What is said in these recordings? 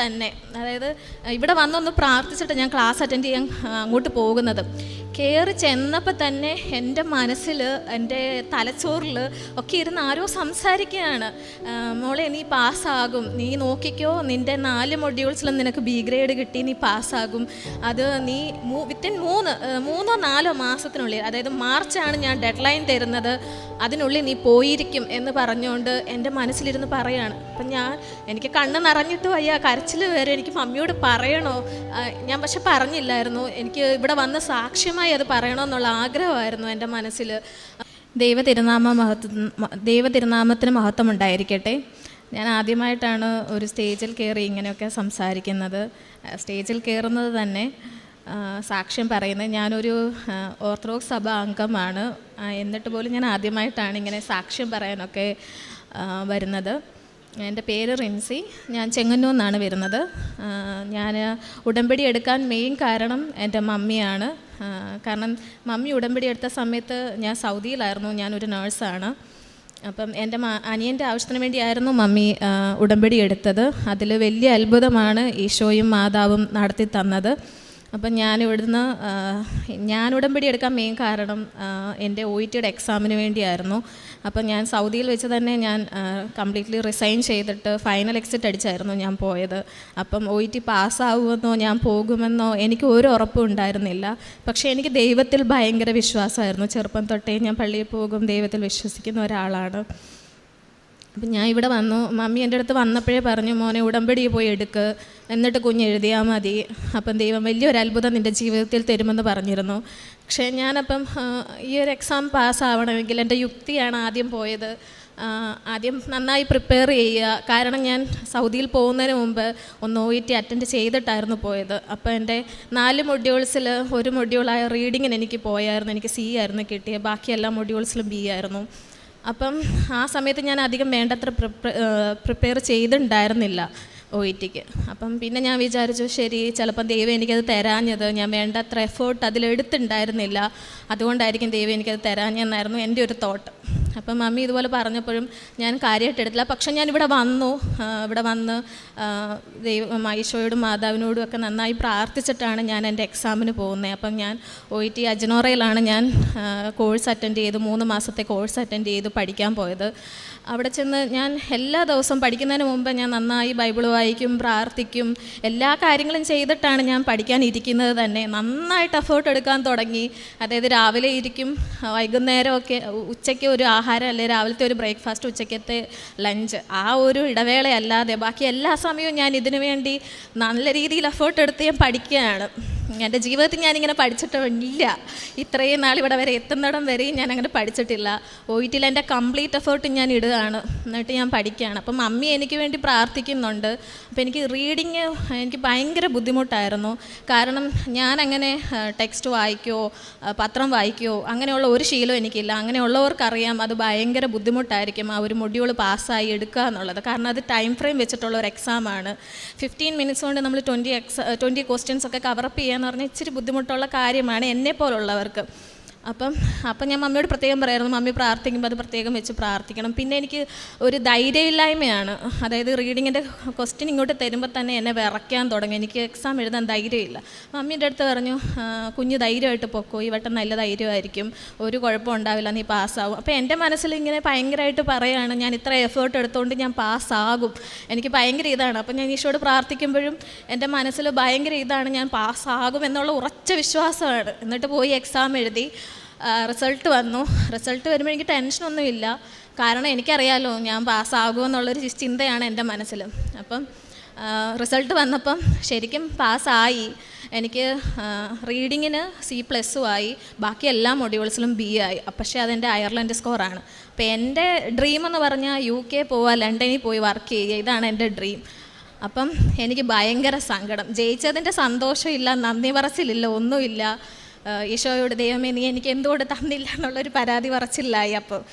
തന്നെ. അതായത് ഇവിടെ വന്നൊന്ന് പ്രാർത്ഥിച്ചിട്ട് ഞാൻ ക്ലാസ് അറ്റൻഡ് ചെയ്യാൻ അങ്ങോട്ട് പോകുന്നത്. കയറി ചെന്നപ്പോൾ തന്നെ എൻ്റെ മനസ്സിൽ, എൻ്റെ തലച്ചോറിൽ ഒക്കെ ഇരുന്ന് ആരോ സംസാരിക്കുകയാണ്. മോളെ, നീ പാസ്സാകും, നീ നോക്കിക്കോ, നിൻ്റെ 4 മൊഡ്യൂൾസിലും നിനക്ക് ബി ഗ്രേഡ് കിട്ടി, നീ പാസ്സാകും, അത് നീ വിത്തിൻ 3-4 മാസത്തിനുള്ളിൽ, അതായത് മാർച്ചാണ് ഞാൻ ഡെഡ് ലൈൻ തരുന്നത്, അതിനുള്ളിൽ നീ പോയിരിക്കും എന്ന് പറഞ്ഞുകൊണ്ട് എൻ്റെ മനസ്സിലിരുന്ന് പറയുകയാണ്. അപ്പം എനിക്ക് കണ്ണ് നിറഞ്ഞിട്ട് വയ്യ, കരച്ചിൽ വരെ. എനിക്ക് മമ്മിയോട് പറയണോ, ഞാൻ പക്ഷെ പറഞ്ഞില്ലായിരുന്നു. എനിക്ക് ഇവിടെ വന്ന് സാക്ഷ്യമായി അത് പറയണമെന്നുള്ള ആഗ്രഹമായിരുന്നു എൻ്റെ മനസ്സിൽ. ദൈവതിരുനാമത്തിന് മഹത്വം ഉണ്ടായിരിക്കട്ടെ. ഞാൻ ആദ്യമായിട്ടാണ് ഒരു സ്റ്റേജിൽ കയറി ഇങ്ങനെയൊക്കെ സംസാരിക്കുന്നത്. സ്റ്റേജിൽ കയറുന്നത് തന്നെ സാക്ഷ്യം പറയുന്നത്. ഞാനൊരു ഓർത്തഡോക്സ് സഭ അംഗമാണ്, എന്നിട്ട് പോലും ഞാൻ ആദ്യമായിട്ടാണ് ഇങ്ങനെ സാക്ഷ്യം പറയാനൊക്കെ വരുന്നത്. എൻ്റെ പേര് റിൻസി, ഞാൻ ചെങ്ങന്നൂർ നിന്നാണ് വരുന്നത്. ഞാൻ ഉടമ്പടി എടുക്കാൻ മെയിൻ കാരണം എൻ്റെ മമ്മിയാണ്. കാരണം മമ്മി ഉടമ്പടി എടുത്ത സമയത്ത് ഞാൻ സൗദിയിലായിരുന്നു, ഞാനൊരു നേഴ്സാണ്. അപ്പം എൻ്റെ അനിയൻ്റെ ആവശ്യത്തിന് വേണ്ടിയായിരുന്നു മമ്മി ഉടമ്പടി എടുത്തത്. അതിൽ വലിയ അത്ഭുതമാണ് ഈശോയും മാതാവും നടത്തി തന്നത്. അപ്പം ഞാൻ ഉടമ്പടി എടുക്കാൻ മെയിൻ കാരണം എൻ്റെ OETയുടെ എക്സാമിന് വേണ്ടിയായിരുന്നു. അപ്പം ഞാൻ സൗദിയിൽ വെച്ച് തന്നെ ഞാൻ കംപ്ലീറ്റ്ലി റിസൈൻ ചെയ്തിട്ട് ഫൈനൽ എക്സിറ്റ് അടിച്ചായിരുന്നു ഞാൻ പോയത്. അപ്പം OET പാസ്സാവുമെന്നോ ഞാൻ പോകുമെന്നോ എനിക്ക് ഒരു ഉറപ്പും ഉണ്ടായിരുന്നില്ല. പക്ഷേ എനിക്ക് ദൈവത്തിൽ ഭയങ്കര വിശ്വാസമായിരുന്നു. ചെറുപ്പം തൊട്ടേ ഞാൻ പള്ളിയിൽ പോകും, ദൈവത്തിൽ വിശ്വസിക്കുന്ന ഒരാളാണ്. അപ്പം ഞാൻ ഇവിടെ വന്നു. മമ്മി എൻ്റെ അടുത്ത് വന്നപ്പോഴേ പറഞ്ഞു, മോനെ ഉടമ്പടി പോയി എടുക്ക്, എന്നിട്ട് കുഞ്ഞ് എഴുതിയാൽ മതി, അപ്പം ദൈവം വലിയൊരു അത്ഭുതം നിൻ്റെ ജീവിതത്തിൽ തരുമെന്ന് പറഞ്ഞിരുന്നു. പക്ഷേ ഞാനപ്പം ഈ ഒരു എക്സാം പാസ്സാവണമെങ്കിൽ എൻ്റെ യുക്തിയാണ് ആദ്യം പോയത്. ആദ്യം നന്നായി പ്രിപ്പയർ ചെയ്യുക. കാരണം ഞാൻ സൗദിയിൽ പോകുന്നതിന് മുമ്പ് ഒന്ന് OET അറ്റൻഡ് ചെയ്തിട്ടായിരുന്നു പോയത്. അപ്പോൾ എൻ്റെ 4 മൊഡ്യൂൾസിൽ 1 മൊഡ്യൂളായ റീഡിങ്ങിന് എനിക്ക് പോയായിരുന്നു, എനിക്ക് C ആയിരുന്നു കിട്ടിയത്, ബാക്കി എല്ലാ മൊഡ്യൂൾസിലും B ആയിരുന്നു. അപ്പം ആ സമയത്ത് ഞാൻ അധികം വേണ്ടത്ര പ്രിപ്പയർ ചെയ്തിട്ടുണ്ടായിരുന്നില്ല OETക്ക്. അപ്പം പിന്നെ ഞാൻ വിചാരിച്ചു, ശരി, ചിലപ്പം ദൈവം എനിക്കത് തരാഞ്ഞത്, ഞാൻ വേണ്ടത്ര എഫേർട്ട് അതിലെടുത്തിട്ടുണ്ടായിരുന്നില്ല, അതുകൊണ്ടായിരിക്കും ദൈവം എനിക്കത് തരാഞ്ഞെന്നായിരുന്നു എൻ്റെ ഒരു തോട്ട്. അപ്പം മമ്മി ഇതുപോലെ പറഞ്ഞപ്പോഴും ഞാൻ കാര്യമായിട്ട് എടുത്തില്ല. പക്ഷെ ഞാൻ ഇവിടെ വന്ന് ഈശോയോടും മാതാവിനോടും ഒക്കെ നന്നായി പ്രാർത്ഥിച്ചിട്ടാണ് ഞാൻ എൻ്റെ എക്സാമിന് പോകുന്നത്. അപ്പം ഞാൻ OET അജ്നോറയിലാണ് ഞാൻ കോഴ്സ് അറ്റൻഡ് ചെയ്ത് 3 മാസത്തെ കോഴ്സ് അറ്റൻഡ് ചെയ്ത് പഠിക്കാൻ പോയത്. അവിടെ ചെന്ന് ഞാൻ എല്ലാ ദിവസവും പഠിക്കുന്നതിന് മുമ്പ് ഞാൻ നന്നായി ബൈബിൾ വായിക്കും, പ്രാർത്ഥിക്കും, എല്ലാ കാര്യങ്ങളും ചെയ്തിട്ടാണ് ഞാൻ പഠിക്കാൻ ഇരിക്കുന്നത് തന്നെ. നന്നായിട്ട് എഫേർട്ട് എടുക്കാൻ തുടങ്ങി. അതായത് രാവിലെ ഇരിക്കും, വൈകുന്നേരമൊക്കെ, ഉച്ചയ്ക്ക് ഒരു ആഹാരം, അല്ലെങ്കിൽ രാവിലത്തെ ഒരു ബ്രേക്ക്ഫാസ്റ്റ്, ഉച്ചയ്ക്കത്തെ ലഞ്ച്, ആ ഒരു ഇടവേളയല്ലാതെ ബാക്കി എല്ലാ സമയവും ഞാൻ ഇതിനു വേണ്ടി നല്ല രീതിയിൽ എഫേർട്ട് എടുത്ത് ഞാൻ പഠിക്കുകയാണ്. എൻ്റെ ജീവിതത്തിൽ ഞാനിങ്ങനെ പഠിച്ചിട്ടില്ല. ഇത്രയും നാൾ ഇവിടെ വരെ എത്തുന്നിടം വരെയും ഞാൻ അങ്ങനെ പഠിച്ചിട്ടില്ല. OETയിൽ എൻ്റെ കംപ്ലീറ്റ് എഫേർട്ട് ഞാൻ ഇടുകയാണ്, എന്നിട്ട് ഞാൻ പഠിക്കുകയാണ്. അപ്പം മമ്മി എനിക്ക് വേണ്ടി പ്രാർത്ഥിക്കുന്നുണ്ട്. അപ്പോൾ എനിക്ക് റീഡിങ് എനിക്ക് ഭയങ്കര ബുദ്ധിമുട്ടായിരുന്നു. കാരണം ഞാനങ്ങനെ ടെക്സ്റ്റ് വായിക്കുകയോ പത്രം വായിക്കുകയോ അങ്ങനെയുള്ള ഒരു ശീലം എനിക്കില്ല. അങ്ങനെയുള്ളവർക്കറിയാം അത് ഭയങ്കര ബുദ്ധിമുട്ടായിരിക്കും ആ ഒരു മൊഡ്യൂൾ പാസ്സായി എടുക്കുക എന്നുള്ളത്. കാരണം അത് ടൈം ഫ്രെയിം വെച്ചിട്ടുള്ള ഒരു എക്സാമാണ്. 15 മിനിറ്റ്സ് കൊണ്ട് നമ്മൾ 20 ക്വസ്റ്റ്യൻസ് ഒക്കെ കവറപ്പ് ചെയ്യാന്ന് പറഞ്ഞാൽ ഇച്ചിരി ബുദ്ധിമുട്ടുള്ള കാര്യമാണ് എന്നെപ്പോലുള്ളവർക്ക്. അപ്പം ഞാൻ മമ്മിയോട് പ്രത്യേകം പറയായിരുന്നു, മമ്മി പ്രാർത്ഥിക്കുമ്പോൾ അത് പ്രത്യേകം വെച്ച് പ്രാർത്ഥിക്കണം. പിന്നെ എനിക്ക് ഒരു ധൈര്യമില്ലായ്മയാണ്. അതായത് റീഡിങ്ങിൻ്റെ ക്വസ്റ്റ്യൻ ഇങ്ങോട്ട് തരുമ്പോൾ തന്നെ എന്നെ വിറയ്ക്കാൻ തുടങ്ങി. എനിക്ക് എക്സാം എഴുതാൻ ധൈര്യമില്ല. മമ്മീൻ്റെ അടുത്ത് പറഞ്ഞു, കുഞ്ഞ് ധൈര്യമായിട്ട് പൊക്കോ, ഈ വട്ടം നല്ല ധൈര്യമായിരിക്കും, ഒരു കുഴപ്പം ഉണ്ടാവില്ല, നീ പാസ്സാവും. അപ്പോൾ എൻ്റെ മനസ്സിൽ ഇങ്ങനെ ഭയങ്കരമായിട്ട് പറയുകയാണ്, ഞാൻ ഇത്ര എഫേർട്ട് എടുത്തുകൊണ്ട് ഞാൻ പാസ്സാകും, എനിക്ക് ഭയങ്കര ഇതാണ്. അപ്പം ഞാൻ ഈശോയോട് പ്രാർത്ഥിക്കുമ്പോഴും എൻ്റെ മനസ്സിൽ ഭയങ്കര ഇതാണ്, ഞാൻ പാസ്സാകും എന്നുള്ള ഉറച്ച വിശ്വാസമാണ്. എന്നിട്ട് പോയി എക്സാം എഴുതി. റിസൾട്ട് വരുമ്പോൾ എനിക്ക് ടെൻഷനൊന്നുമില്ല. കാരണം എനിക്കറിയാമല്ലോ ഞാൻ പാസ്സാകുമെന്നുള്ളൊരു ചിന്തയാണ് എൻ്റെ മനസ്സിൽ. അപ്പം റിസൾട്ട് ശരിക്കും പാസ്സായി. എനിക്ക് റീഡിങ്ങിന് C+ ആയി, ബാക്കി എല്ലാ മൊഡ്യൂൾസിലും B ആയി. പക്ഷേ അതെൻ്റെ അയർലൻഡ് സ്കോറാണ്. അപ്പോൾ എൻ്റെ ഡ്രീം എന്ന് പറഞ്ഞാൽ UK പോവുക, ലണ്ടനിൽ പോയി വർക്ക് ചെയ്യുക, ഇതാണ് എൻ്റെ ഡ്രീം. അപ്പം എനിക്ക് ഭയങ്കര സങ്കടം. ജയിച്ചതിൻ്റെ സന്തോഷമില്ല, നന്ദി പറച്ചിലില്ല, ഒന്നുമില്ല. ഈശോയോട്, ദൈവമേ നീ എനിക്ക് എന്തുകൊണ്ട് തന്നില്ല എന്നുള്ളൊരു പരാതി പറച്ചില്ലായി.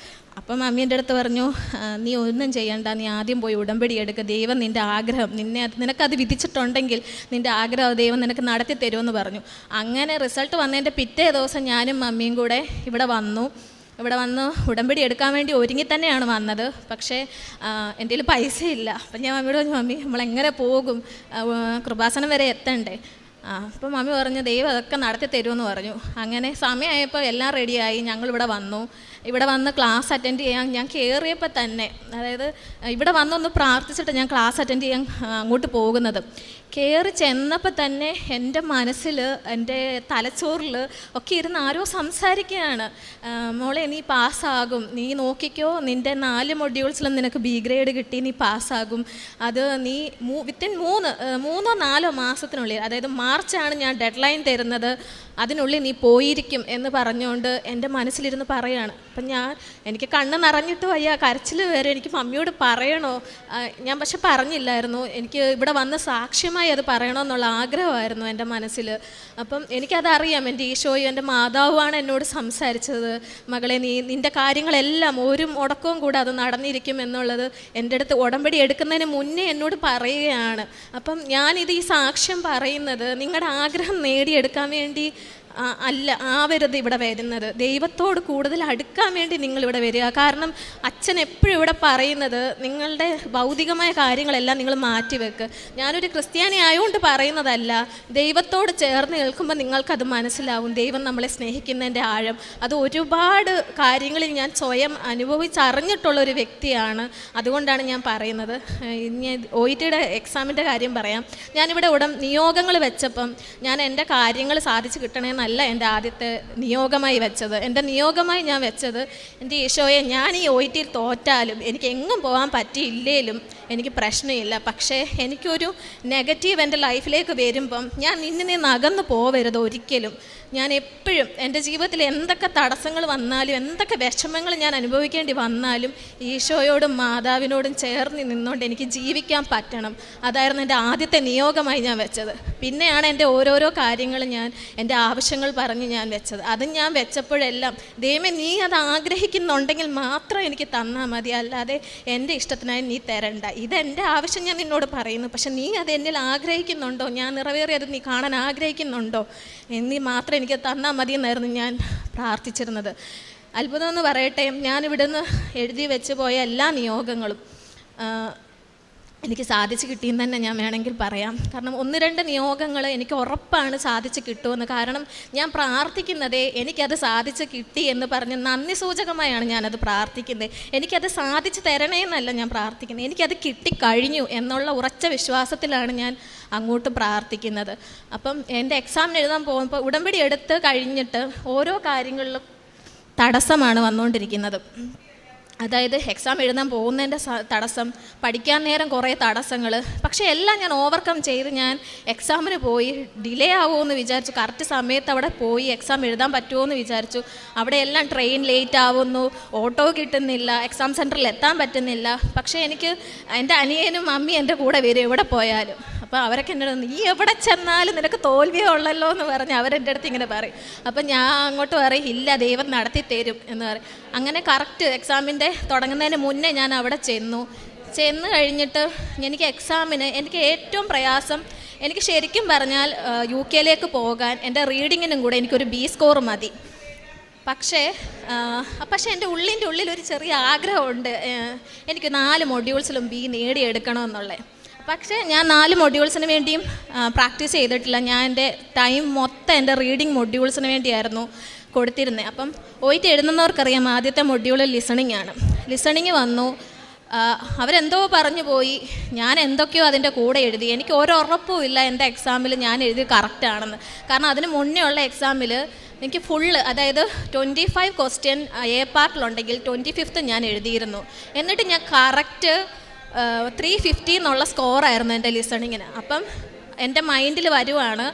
അപ്പം മമ്മീൻ്റെ അടുത്ത് പറഞ്ഞു, നീ ഒന്നും ചെയ്യണ്ട, നീ ആദ്യം പോയി ഉടമ്പടി എടുക്കുക, ദൈവം നിൻ്റെ ആഗ്രഹം നിനക്കത് വിധിച്ചിട്ടുണ്ടെങ്കിൽ നിൻ്റെ ആഗ്രഹം ദൈവം നിനക്ക് നടത്തി തരുമെന്ന് പറഞ്ഞു. അങ്ങനെ റിസൾട്ട് വന്നതിൻ്റെ പിറ്റേ ദിവസം ഞാനും മമ്മിയും കൂടെ ഇവിടെ വന്നു. ഇവിടെ വന്ന് ഉടമ്പടി എടുക്കാൻ വേണ്ടി ഒരുങ്ങി തന്നെയാണ് വന്നത്. പക്ഷേ എൻ്റെ കയ്യിൽ പൈസയില്ല. അപ്പം ഞാൻ മമ്മിയോട് പറഞ്ഞു, മമ്മി നമ്മളെങ്ങനെ പോകും, കൃപാസനം വരെ എത്തണ്ടേ? അപ്പം മമ്മി പറഞ്ഞു ദൈവം അതൊക്കെ നടത്തി തരുമെന്ന് പറഞ്ഞു. അങ്ങനെ സമയമായപ്പോൾ എല്ലാം റെഡിയായി. ഞങ്ങളിവിടെ വന്നു. ഇവിടെ വന്ന് ക്ലാസ് അറ്റൻഡ് ചെയ്യാൻ ഞാൻ കയറിയപ്പോൾ തന്നെ, അതായത് ഇവിടെ വന്നൊന്ന് പ്രാർത്ഥിച്ചിട്ട് ഞാൻ ക്ലാസ് അറ്റൻഡ് ചെയ്യാൻ അങ്ങോട്ട് പോകുന്നത്. കയറി ചെന്നപ്പോൾ തന്നെ എൻ്റെ മനസ്സിൽ, എൻ്റെ തലച്ചോറിൽ ഒക്കെ ഇരുന്ന് ആരോ സംസാരിക്കുകയാണ്, മോളെ നീ പാസ്സാകും, നീ നോക്കിക്കോ, നിൻ്റെ 4 മൊഡ്യൂൾസിലും നിനക്ക് ബി ഗ്രേഡ് കിട്ടി, നീ പാസ്സാകും, അത് നീ വിത്തിൻ 3-4 മാസത്തിനുള്ളിൽ, അതായത് മാർച്ചാണ് ഞാൻ ഡെഡ് ലൈൻ തരുന്നത്, അതിനുള്ളിൽ നീ പോയിരിക്കും എന്ന് പറഞ്ഞുകൊണ്ട് എൻ്റെ മനസ്സിലിരുന്ന് പറയുകയാണ്. അപ്പം എനിക്ക് കണ്ണ് നിറഞ്ഞിട്ട് വയ്യ, കരച്ചിൽ വരെ. എനിക്ക് മമ്മിയോട് പറയണോ, ഞാൻ പക്ഷെ പറഞ്ഞില്ലായിരുന്നു. എനിക്ക് ഇവിടെ വന്ന് സാക്ഷ്യമായി അത് പറയണമെന്നുള്ള ആഗ്രഹമായിരുന്നു എൻ്റെ മനസ്സിൽ. അപ്പം എനിക്കതറിയാം, എൻ്റെ ഈശോയും എൻ്റെ മാതാവുമാണ് എന്നോട് സംസാരിച്ചത്, മകളെ നിൻ്റെ കാര്യങ്ങളെല്ലാം ഒരു മുടക്കവും കൂടെ അത് നടന്നിരിക്കും എന്നുള്ളത് എൻ്റെ അടുത്ത് ഉടമ്പടി എടുക്കുന്നതിന് മുന്നേ എന്നോട് പറയുകയാണ്. അപ്പം ഞാനിത് ഈ സാക്ഷ്യം പറയുന്നത് നിങ്ങളുടെ ആഗ്രഹം നേടിയെടുക്കാൻ വേണ്ടി അല്ല, ആവരുത് ഇവിടെ വരുന്നത്, ദൈവത്തോട് കൂടുതൽ അടുക്കാൻ വേണ്ടി നിങ്ങളിവിടെ വരിക. കാരണം അച്ഛൻ എപ്പോഴും ഇവിടെ പറയുന്നത് നിങ്ങളുടെ ഭൗതികമായ കാര്യങ്ങളെല്ലാം നിങ്ങൾ മാറ്റിവെക്ക്. ഞാനൊരു ക്രിസ്ത്യാനി ആയതുകൊണ്ട് പറയുന്നതല്ല, ദൈവത്തോട് ചേർന്ന് നിൽക്കുമ്പോൾ നിങ്ങൾക്കത് മനസ്സിലാവും, ദൈവം നമ്മളെ സ്നേഹിക്കുന്നതിൻ്റെ ആഴം. അത് ഒരുപാട് കാര്യങ്ങളിൽ ഞാൻ സ്വയം അനുഭവിച്ചറിഞ്ഞിട്ടുള്ളൊരു വ്യക്തിയാണ്. അതുകൊണ്ടാണ് ഞാൻ പറയുന്നത്. ഇനി OETയുടെ എക്സാമിൻ്റെ കാര്യം പറയാം. ഞാനിവിടെ നിയോഗങ്ങൾ വെച്ചപ്പം ഞാൻ എൻ്റെ കാര്യങ്ങൾ സാധിച്ചു കിട്ടണമെന്നല്ല എൻ്റെ ആദ്യത്തെ നിയോഗമായി വെച്ചത്. എൻ്റെ നിയോഗമായി ഞാൻ വെച്ചത്, എൻ്റെ ഈശോയെ ഞാൻ ഈ OETയിൽ തോറ്റാലും എനിക്ക് എങ്ങും പോകാൻ പറ്റിയില്ലേലും എനിക്ക് പ്രശ്നമില്ല, പക്ഷേ എനിക്കൊരു നെഗറ്റീവ് എൻ്റെ ലൈഫിലേക്ക് വരുമ്പം ഞാൻ നിന്നെ അകന്നു പോവരുത് ഒരിക്കലും. ഞാൻ എപ്പോഴും എൻ്റെ ജീവിതത്തിൽ എന്തൊക്കെ തടസ്സങ്ങൾ വന്നാലും എന്തൊക്കെ വിഷമങ്ങൾ ഞാൻ അനുഭവിക്കേണ്ടി വന്നാലും ഈശോയോടും മാതാവിനോടും ചേർന്ന് നിന്നുകൊണ്ട് എനിക്ക് ജീവിക്കാൻ പറ്റണം. അതായിരുന്നു എൻ്റെ ആദ്യത്തെ നിയോഗമായി ഞാൻ വെച്ചത്. പിന്നെയാണ് എൻ്റെ ഓരോരോ കാര്യങ്ങൾ എൻ്റെ ആവശ്യങ്ങൾ പറഞ്ഞ് ഞാൻ വെച്ചത്. അത് ഞാൻ വെച്ചപ്പോഴെല്ലാം ദൈവമേ നീ അത് ആഗ്രഹിക്കുന്നുണ്ടെങ്കിൽ മാത്രം എനിക്ക് തന്നാൽ മതി, അല്ലാതെ എൻ്റെ ഇഷ്ടത്തിനായി നീ തരണ്ട. ഇതെൻ്റെ ആവശ്യം ഞാൻ നിന്നോട് പറയുന്നു, പക്ഷെ നീ അത് എന്നിൽ ആഗ്രഹിക്കുന്നുണ്ടോ, ഞാൻ നിറവേറിയത് നീ കാണാൻ ആഗ്രഹിക്കുന്നുണ്ടോ എന്നീ മാത്രം എനിക്ക് തന്നാൽ മതി എന്നായിരുന്നു ഞാൻ പ്രാർത്ഥിച്ചിരുന്നത്. അത്ഭുതമെന്ന് പറയട്ടെ, ഞാനിവിടുന്ന് എഴുതി വെച്ച് പോയ എല്ലാ നിയോഗങ്ങളും എനിക്ക് സാധിച്ചു കിട്ടിയെന്ന് തന്നെ ഞാൻ വേണമെങ്കിൽ പറയാം. കാരണം 1-2 നിയോഗങ്ങൾ എനിക്ക് ഉറപ്പാണ് സാധിച്ച് കിട്ടുമെന്ന്. കാരണം ഞാൻ പ്രാർത്ഥിക്കുന്നതേ എനിക്കത് സാധിച്ച് കിട്ടി എന്ന് പറഞ്ഞ് നന്ദി സൂചകമായാണ് ഞാനത് പ്രാർത്ഥിക്കുന്നത്. എനിക്കത് സാധിച്ച് തരണേ എന്നല്ല ഞാൻ പ്രാർത്ഥിക്കുന്നത്, എനിക്കത് കിട്ടിക്കഴിഞ്ഞു എന്നുള്ള ഉറച്ച വിശ്വാസത്തിലാണ് ഞാൻ അങ്ങോട്ട് പ്രാർത്ഥിക്കുന്നത്. അപ്പം എൻ്റെ എക്സാമിന് എഴുതാൻ പോകുമ്പോൾ ഉടമ്പടി എടുത്ത് കഴിഞ്ഞിട്ട് ഓരോ കാര്യങ്ങളിലും തടസ്സമാണ് വന്നുകൊണ്ടിരിക്കുന്നത്. അതായത് എക്സാം എഴുതാൻ പോകുന്നതിൻ്റെ തടസ്സം, പഠിക്കാൻ നേരം കുറേ തടസ്സങ്ങൾ, പക്ഷേ എല്ലാം ഞാൻ ഓവർകം ചെയ്ത് ഞാൻ എക്സാമിന് പോയി. ഡിലേ ആവുമെന്ന് വിചാരിച്ചു, കറക്റ്റ് സമയത്ത് അവിടെ പോയി എക്സാം എഴുതാൻ പറ്റുമോ എന്ന് വിചാരിച്ചു. അവിടെ എല്ലാം ട്രെയിൻ ലേറ്റ് ആവുന്നു, ഓട്ടോ കിട്ടുന്നില്ല, എക്സാം സെൻറ്ററിൽ എത്താൻ പറ്റുന്നില്ല. പക്ഷേ എനിക്ക് എൻ്റെ അനിയനും അമ്മയും എൻ്റെ കൂടെ വരും എവിടെ പോയാലും. അപ്പോൾ അവരൊക്കെ എന്നോട് നീ എവിടെ ചെന്നാലും നിനക്ക് തോൽവിയേ ഉള്ളല്ലോ എന്ന് പറഞ്ഞ് അവരെൻ്റെ അടുത്ത് ഇങ്ങനെ പറയും. അപ്പം ഞാൻ അങ്ങോട്ട് പറയും ഇല്ല ദൈവം നടത്തി തരും എന്ന് പറയും. അങ്ങനെ കറക്റ്റ് എക്സാമിൻ്റെ തുടങ്ങുന്നതിന് മുന്നേ ഞാൻ അവിടെ ചെന്ന് കഴിഞ്ഞിട്ട് എനിക്ക് എക്സാമിന് എനിക്ക് ഏറ്റവും പ്രയാസം, എനിക്ക് ശരിക്കും പറഞ്ഞാൽ UK പോകാൻ എൻ്റെ റീഡിങ്ങിനും കൂടെ എനിക്കൊരു B സ്കോർ മതി. പക്ഷേ എൻ്റെ ഉള്ളിൽ ഒരു ചെറിയ ആഗ്രഹമുണ്ട്, എനിക്ക് 4 മൊഡ്യൂൾസിലും B നേടിയെടുക്കണമെന്നുള്ളത്. പക്ഷേ ഞാൻ 4 മൊഡ്യൂൾസിന് വേണ്ടിയും പ്രാക്ടീസ് ചെയ്തിട്ടില്ല. ഞാൻ എൻ്റെ ടൈം മൊത്തം എൻ്റെ റീഡിങ് മൊഡ്യൂൾസിന് വേണ്ടിയായിരുന്നു കൊടുത്തിരുന്നത്. അപ്പം OET എഴുതുന്നവർക്കറിയാം ആദ്യത്തെ മൊഡ്യൂൾ ലിസണിങ് ആണ്. ലിസണിങ് വന്നു, അവരെന്തോ പറഞ്ഞു പോയി, ഞാൻ എന്തൊക്കെയോ അതിൻ്റെ കൂടെ എഴുതി. എനിക്ക് ഒരു ഉറപ്പും ഇല്ല എൻ്റെ എക്സാമിൽ ഞാൻ എഴുതി കറക്റ്റാണെന്ന്. കാരണം അതിന് മുന്നേ ഉള്ള എക്സാമിൽ എനിക്ക് ഫുള്ള്, അതായത് 25 ക്വസ്റ്റ്യൻ A പാർട്ടിലുണ്ടെങ്കിൽ 25th ഞാൻ എഴുതിയിരുന്നു. എന്നിട്ട് ഞാൻ കറക്റ്റ് 350 എന്നുള്ള സ്കോറായിരുന്നു എൻ്റെ ലിസണിങ്ങിന്. അപ്പം എൻ്റെ മൈൻഡിൽ വരുവാണ്,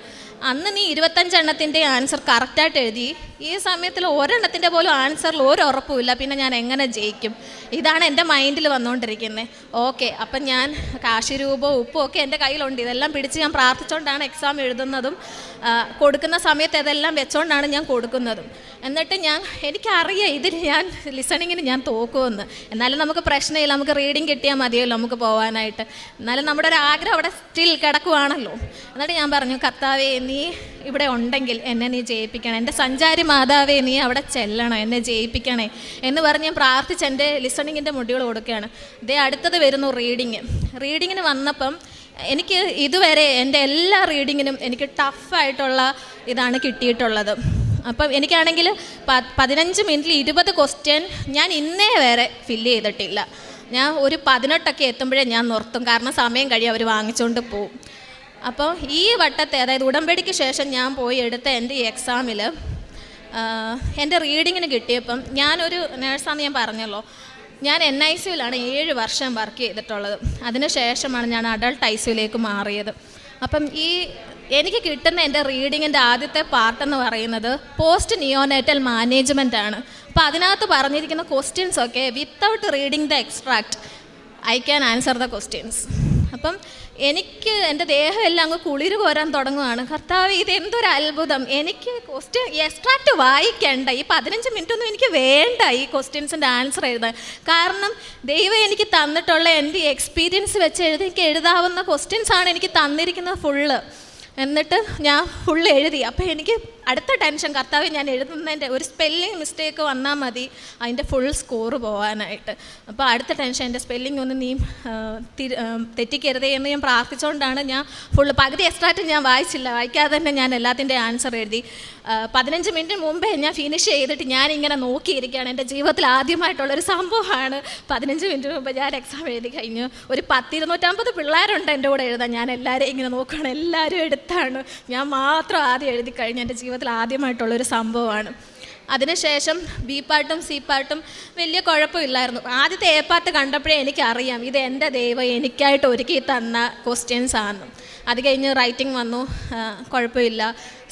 അന്ന് നീ 25 എണ്ണത്തിൻ്റെ ആൻസർ കറക്റ്റായിട്ട് എഴുതി, ഈ സമയത്തിൽ ഒരെണ്ണത്തിൻ്റെ പോലും ആൻസറിൽ ഒരു ഉറപ്പുമില്ല, പിന്നെ ഞാൻ എങ്ങനെ ജയിക്കും? ഇതാണ് എൻ്റെ മൈൻഡിൽ വന്നുകൊണ്ടിരിക്കുന്നത്. ഓക്കെ, അപ്പം ഞാൻ കാശ് രൂപവും ഉപ്പും ഒക്കെ എൻ്റെ കയ്യിലുണ്ട്, ഇതെല്ലാം പിടിച്ച് ഞാൻ പ്രാർത്ഥിച്ചുകൊണ്ടാണ് എക്സാം എഴുതുന്നതും കൊടുക്കുന്ന സമയത്ത് ഇതെല്ലാം വെച്ചുകൊണ്ടാണ് ഞാൻ കൊടുക്കുന്നതും. എന്നിട്ട് എനിക്കറിയാം ഇതിന് ഞാൻ ലിസണിങ്ങിന് ഞാൻ തോക്കുമെന്ന്. എന്നാലും നമുക്ക് പ്രശ്നമില്ല, നമുക്ക് റീഡിങ് കിട്ടിയാൽ മതിയല്ലോ നമുക്ക് പോകാനായിട്ട്. എന്നാലും നമ്മുടെ ഒരു ആഗ്രഹം അവിടെ സ്റ്റിൽ കിടക്കുവാണല്ലോ. എന്നിട്ട് ഞാൻ പറഞ്ഞു, കർത്താവേ നീ ഇവിടെ ഉണ്ടെങ്കിൽ എന്നെ നീ ജയിപ്പിക്കണം, എൻ്റെ സഞ്ചാരി മാതാവേ നീ അവിടെ ചെല്ലണം, എന്നെ ജയിപ്പിക്കണേ എന്ന് പറഞ്ഞ് ഞാൻ പ്രാർത്ഥിച്ച് എൻ്റെ ലിസണിങ്ങിൻ്റെ മൊഡ്യൂൾ കൊടുക്കുകയാണ്. അടുത്തത് വരുന്നു റീഡിങ്ങിന് വന്നപ്പം എനിക്ക് ഇതുവരെ എൻ്റെ എല്ലാ റീഡിങ്ങിനും എനിക്ക് ടഫായിട്ടുള്ള ഇതാണ് കിട്ടിയിട്ടുള്ളത്. അപ്പം എനിക്കാണെങ്കിൽ 15 മിനിറ്റിൽ 20 ക്വസ്റ്റ്യൻ ഞാൻ ഇന്നേ വരെ ഫില്ല് ചെയ്തിട്ടില്ല. ഞാൻ ഒരു 18 എത്തുമ്പോഴേ ഞാൻ നിർത്തും, കാരണം സമയം കഴിയും, അവർ വാങ്ങിച്ചുകൊണ്ട് പോവും. അപ്പോൾ ഈ വട്ടത്തെ, അതായത് ഉടമ്പടിക്ക് ശേഷം ഞാൻ പോയി എടുത്ത എൻ്റെ ഈ എക്സാമിൽ എൻ്റെ റീഡിങ്ങിന് കിട്ടിയപ്പം, ഞാനൊരു നേഴ്സാണെന്ന് ഞാൻ പറഞ്ഞല്ലോ, ഞാൻ NICUവിലാണ് 7 വർഷം വർക്ക് ചെയ്തിട്ടുള്ളത്. അതിനുശേഷമാണ് ഞാൻ അഡൾട്ട് ICUവിലേക്ക് മാറിയത്. അപ്പം എനിക്ക് കിട്ടുന്ന എൻ്റെ റീഡിങ്ങിൻ്റെ ആദ്യത്തെ പാർട്ടെന്ന് പറയുന്നത് പോസ്റ്റ് നിയോനേറ്റൽ മാനേജ്മെൻ്റ് ആണ്. അപ്പോൾ അതിനകത്ത് പറഞ്ഞിരിക്കുന്ന ക്വസ്റ്റ്യൻസൊക്കെ without reading the extract I can answer the questions. അപ്പം എനിക്ക് എൻ്റെ ദേഹം എല്ലാം അങ്ങ് കുളിര് കോരാൻ തുടങ്ങുകയാണ്. കർത്താവ്, ഇതെന്തൊരു അത്ഭുതം! എനിക്ക് എക്സ്ട്രാക്റ്റ് വായിക്കേണ്ട, ഈ 15 മിനിറ്റൊന്നും എനിക്ക് വേണ്ട ഈ ക്വസ്റ്റ്യൻസിൻ്റെ ആൻസർ എഴുതാൻ. കാരണം ദൈവം എനിക്ക് തന്നിട്ടുള്ള എൻ്റെ എക്സ്പീരിയൻസ് വെച്ച് എനിക്ക് എഴുതാവുന്ന ക്വസ്റ്റ്യൻസാണ് എനിക്ക് തന്നിരിക്കുന്നത് ഫുള്ള്. എന്നിട്ട് ഞാൻ ഫുള്ള് എഴുതി. അപ്പോൾ എനിക്ക് അടുത്ത ടെൻഷൻ, കർത്താവ് ഞാൻ എഴുതുന്നതിൻ്റെ ഒരു സ്പെല്ലിംഗ് മിസ്റ്റേക്ക് വന്നാൽ മതി അതിൻ്റെ ഫുൾ സ്കോർ പോകാനായിട്ട്. അപ്പോൾ അടുത്ത ടെൻഷൻ, എൻ്റെ സ്പെല്ലിംഗ് ഒന്നും നീ തെറ്റിക്കരുതേ എന്ന് ഞാൻ പ്രാർത്ഥിച്ചുകൊണ്ടാണ് ഞാൻ ഫുള്ള് പകുതി എക്സ്ട്രാക്റ്റ് ഞാൻ വായിക്കാതെ തന്നെ ഞാൻ എല്ലാത്തിൻ്റെ ആൻസർ എഴുതി. 15 മിനിറ്റ് മുമ്പേ ഞാൻ ഫിനിഷ് ചെയ്തിട്ട് ഞാനിങ്ങനെ നോക്കിയിരിക്കുകയാണ്. എൻ്റെ ജീവിതത്തിൽ ആദ്യമായിട്ടുള്ളൊരു സംഭവമാണ്. 15 മിനിറ്റ് മുമ്പ് ഞാൻ എക്സാം എഴുതി കഴിഞ്ഞു. ഒരു 250 പിള്ളേരുണ്ട് എൻ്റെ കൂടെ എഴുതാൻ. ഞാൻ എല്ലാവരെയും ഇങ്ങനെ നോക്കുകയാണ്, എല്ലാവരും എടുത്താണ്, ഞാൻ മാത്രം ആദ്യം എഴുതി കഴിഞ്ഞു. എൻ്റെ ജീവിതത്തിൽ ആദ്യമായിട്ടുള്ളൊരു സംഭവമാണ്. അതിനുശേഷം B പാർട്ടും C പാർട്ടും വലിയ കുഴപ്പമില്ലായിരുന്നു. ആദ്യത്തെ A പാർട്ട് കണ്ടപ്പോഴേ എനിക്കറിയാം ഇത് എൻ്റെ ദൈവം എനിക്കായിട്ട് ഒരുക്കി തന്ന ക്വസ്റ്റ്യൻസ് ആണ്. അത് കഴിഞ്ഞ് റൈറ്റിംഗ് വന്നു, കുഴപ്പമില്ല.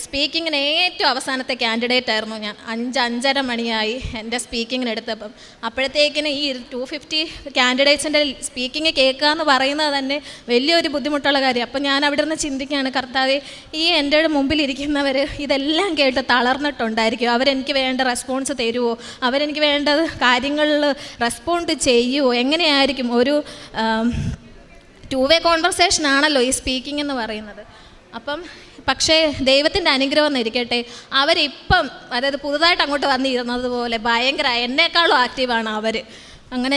സ്പീക്കിങ്ങിന് ഏറ്റവും അവസാനത്തെ കാൻഡിഡേറ്റ് ആയിരുന്നു ഞാൻ. 5-5:30 മണിയായി എൻ്റെ സ്പീക്കിങ്ങിന് എടുത്തപ്പം. അപ്പോഴത്തേക്കിന് ഈ 250 കാൻഡിഡേറ്റ്സിൻ്റെ സ്പീക്കിങ് കേൾക്കുക എന്ന് പറയുന്നത് തന്നെ വലിയൊരു ബുദ്ധിമുട്ടുള്ള കാര്യം. അപ്പം ഞാൻ അവിടെ നിന്ന് ചിന്തിക്കുകയാണ്, കർത്താവേ, ഈ എൻ്റെ മുമ്പിലിരിക്കുന്നവർ ഇതെല്ലാം കേട്ട് തളർന്നിട്ടുണ്ടായിരിക്കും, അവരെനിക്ക് വേണ്ട റെസ്പോൺസ് തരുമോ, അവരെനിക്ക് വേണ്ട കാര്യങ്ങളിൽ റെസ്പോണ്ട് ചെയ്യുമോ, എങ്ങനെയായിരിക്കും? ഒരു 2-way കോൺവെർസേഷൻ ആണല്ലോ ഈ സ്പീക്കിംഗ് എന്ന് പറയുന്നത്. അപ്പം പക്ഷേ ദൈവത്തിൻ്റെ അനുഗ്രഹം എന്നിരിക്കട്ടെ, അവരിപ്പം, അതായത് പുതുതായിട്ട് അങ്ങോട്ട് വന്നിരുന്നത് പോലെ ഭയങ്കര എന്നേക്കാളും ആക്റ്റീവാണ് അവർ. അങ്ങനെ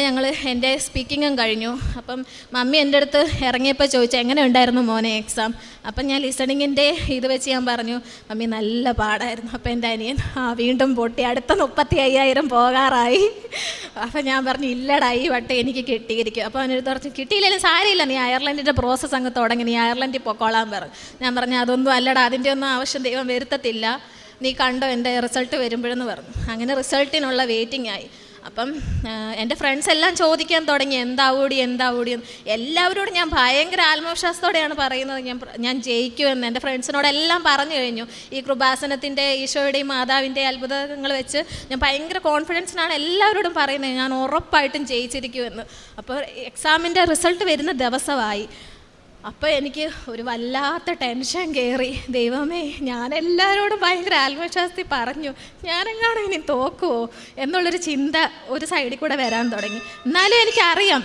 എൻ്റെ സ്പീക്കിങ്ങും കഴിഞ്ഞു. അപ്പം മമ്മി എൻ്റെ അടുത്ത് ഇറങ്ങിയപ്പോൾ ചോദിച്ചു, എങ്ങനെ ഉണ്ടായിരുന്നു മോനെ എക്സാം? അപ്പം ഞാൻ ലിസണിങ്ങിൻ്റെ ഇത് വെച്ച് ഞാൻ പറഞ്ഞു, മമ്മി നല്ല പാടായിരുന്നു. അപ്പം എൻ്റെ അനിയൻ വീണ്ടും പൊട്ടി, അടുത്ത 35,000 പോകാറായി. അപ്പം ഞാൻ പറഞ്ഞു, ഇല്ലടാ ഈ വട്ടം എനിക്ക് കിട്ടിയിരിക്കും. അപ്പോൾ അവനടുത്ത് പറഞ്ഞു, കിട്ടിയില്ലെങ്കിലും സാരമില്ല, നീ അയർലൻഡിൻ്റെ പ്രോസസ്സ് അങ്ങ് തുടങ്ങി, നീ അയർലൻഡിൽ പൊക്കോളാൻ പറഞ്ഞു. ഞാൻ പറഞ്ഞു, അതൊന്നും അല്ലടാ, അതിൻ്റെ ഒന്നും ആവശ്യം ദൈവം വരുത്തത്തില്ല, നീ കണ്ടോ എൻ്റെ റിസൾട്ട് വരുമ്പോഴെന്ന് പറഞ്ഞു. അങ്ങനെ റിസൾട്ടിനുള്ള വെയിറ്റിംഗ് ആയി. അപ്പം എൻ്റെ ഫ്രണ്ട്സ് എല്ലാം ചോദിക്കാൻ തുടങ്ങി, എന്താവൂടി. എല്ലാവരോടും ഞാൻ ഭയങ്കര ആത്മവിശ്വാസത്തോടെയാണ് പറയുന്നത്, ഞാൻ ജയിക്കുമെന്ന്. എൻ്റെ ഫ്രണ്ട്സിനോടെല്ലാം പറഞ്ഞു കഴിഞ്ഞു. ഈ കൃപാസനത്തിൻ്റെ, ഈശോയുടെയും മാതാവിൻ്റെയും അത്ഭുതങ്ങൾ വെച്ച് ഞാൻ ഭയങ്കര കോൺഫിഡൻസിനാണ് എല്ലാവരോടും പറയുന്നത്, ഞാൻ ഉറപ്പായിട്ടും ജയിച്ചിരിക്കുമെന്ന്. അപ്പോൾ എക്സാമിൻ്റെ റിസൾട്ട് വരുന്ന ദിവസമായി. അപ്പോൾ എനിക്ക് ഒരു വല്ലാത്ത ടെൻഷൻ കയറി. ദൈവമേ, ഞാൻ എല്ലാവരോടും ഭയങ്കര ആത്മവിശ്വാസത്തിൽ പറഞ്ഞു, ഞാനെങ്ങാനും ഇനി തോക്കുമോ എന്നുള്ളൊരു ചിന്ത ഒരു സൈഡിൽ കൂടെ വരാൻ തുടങ്ങി. എന്നാലും എനിക്കറിയാം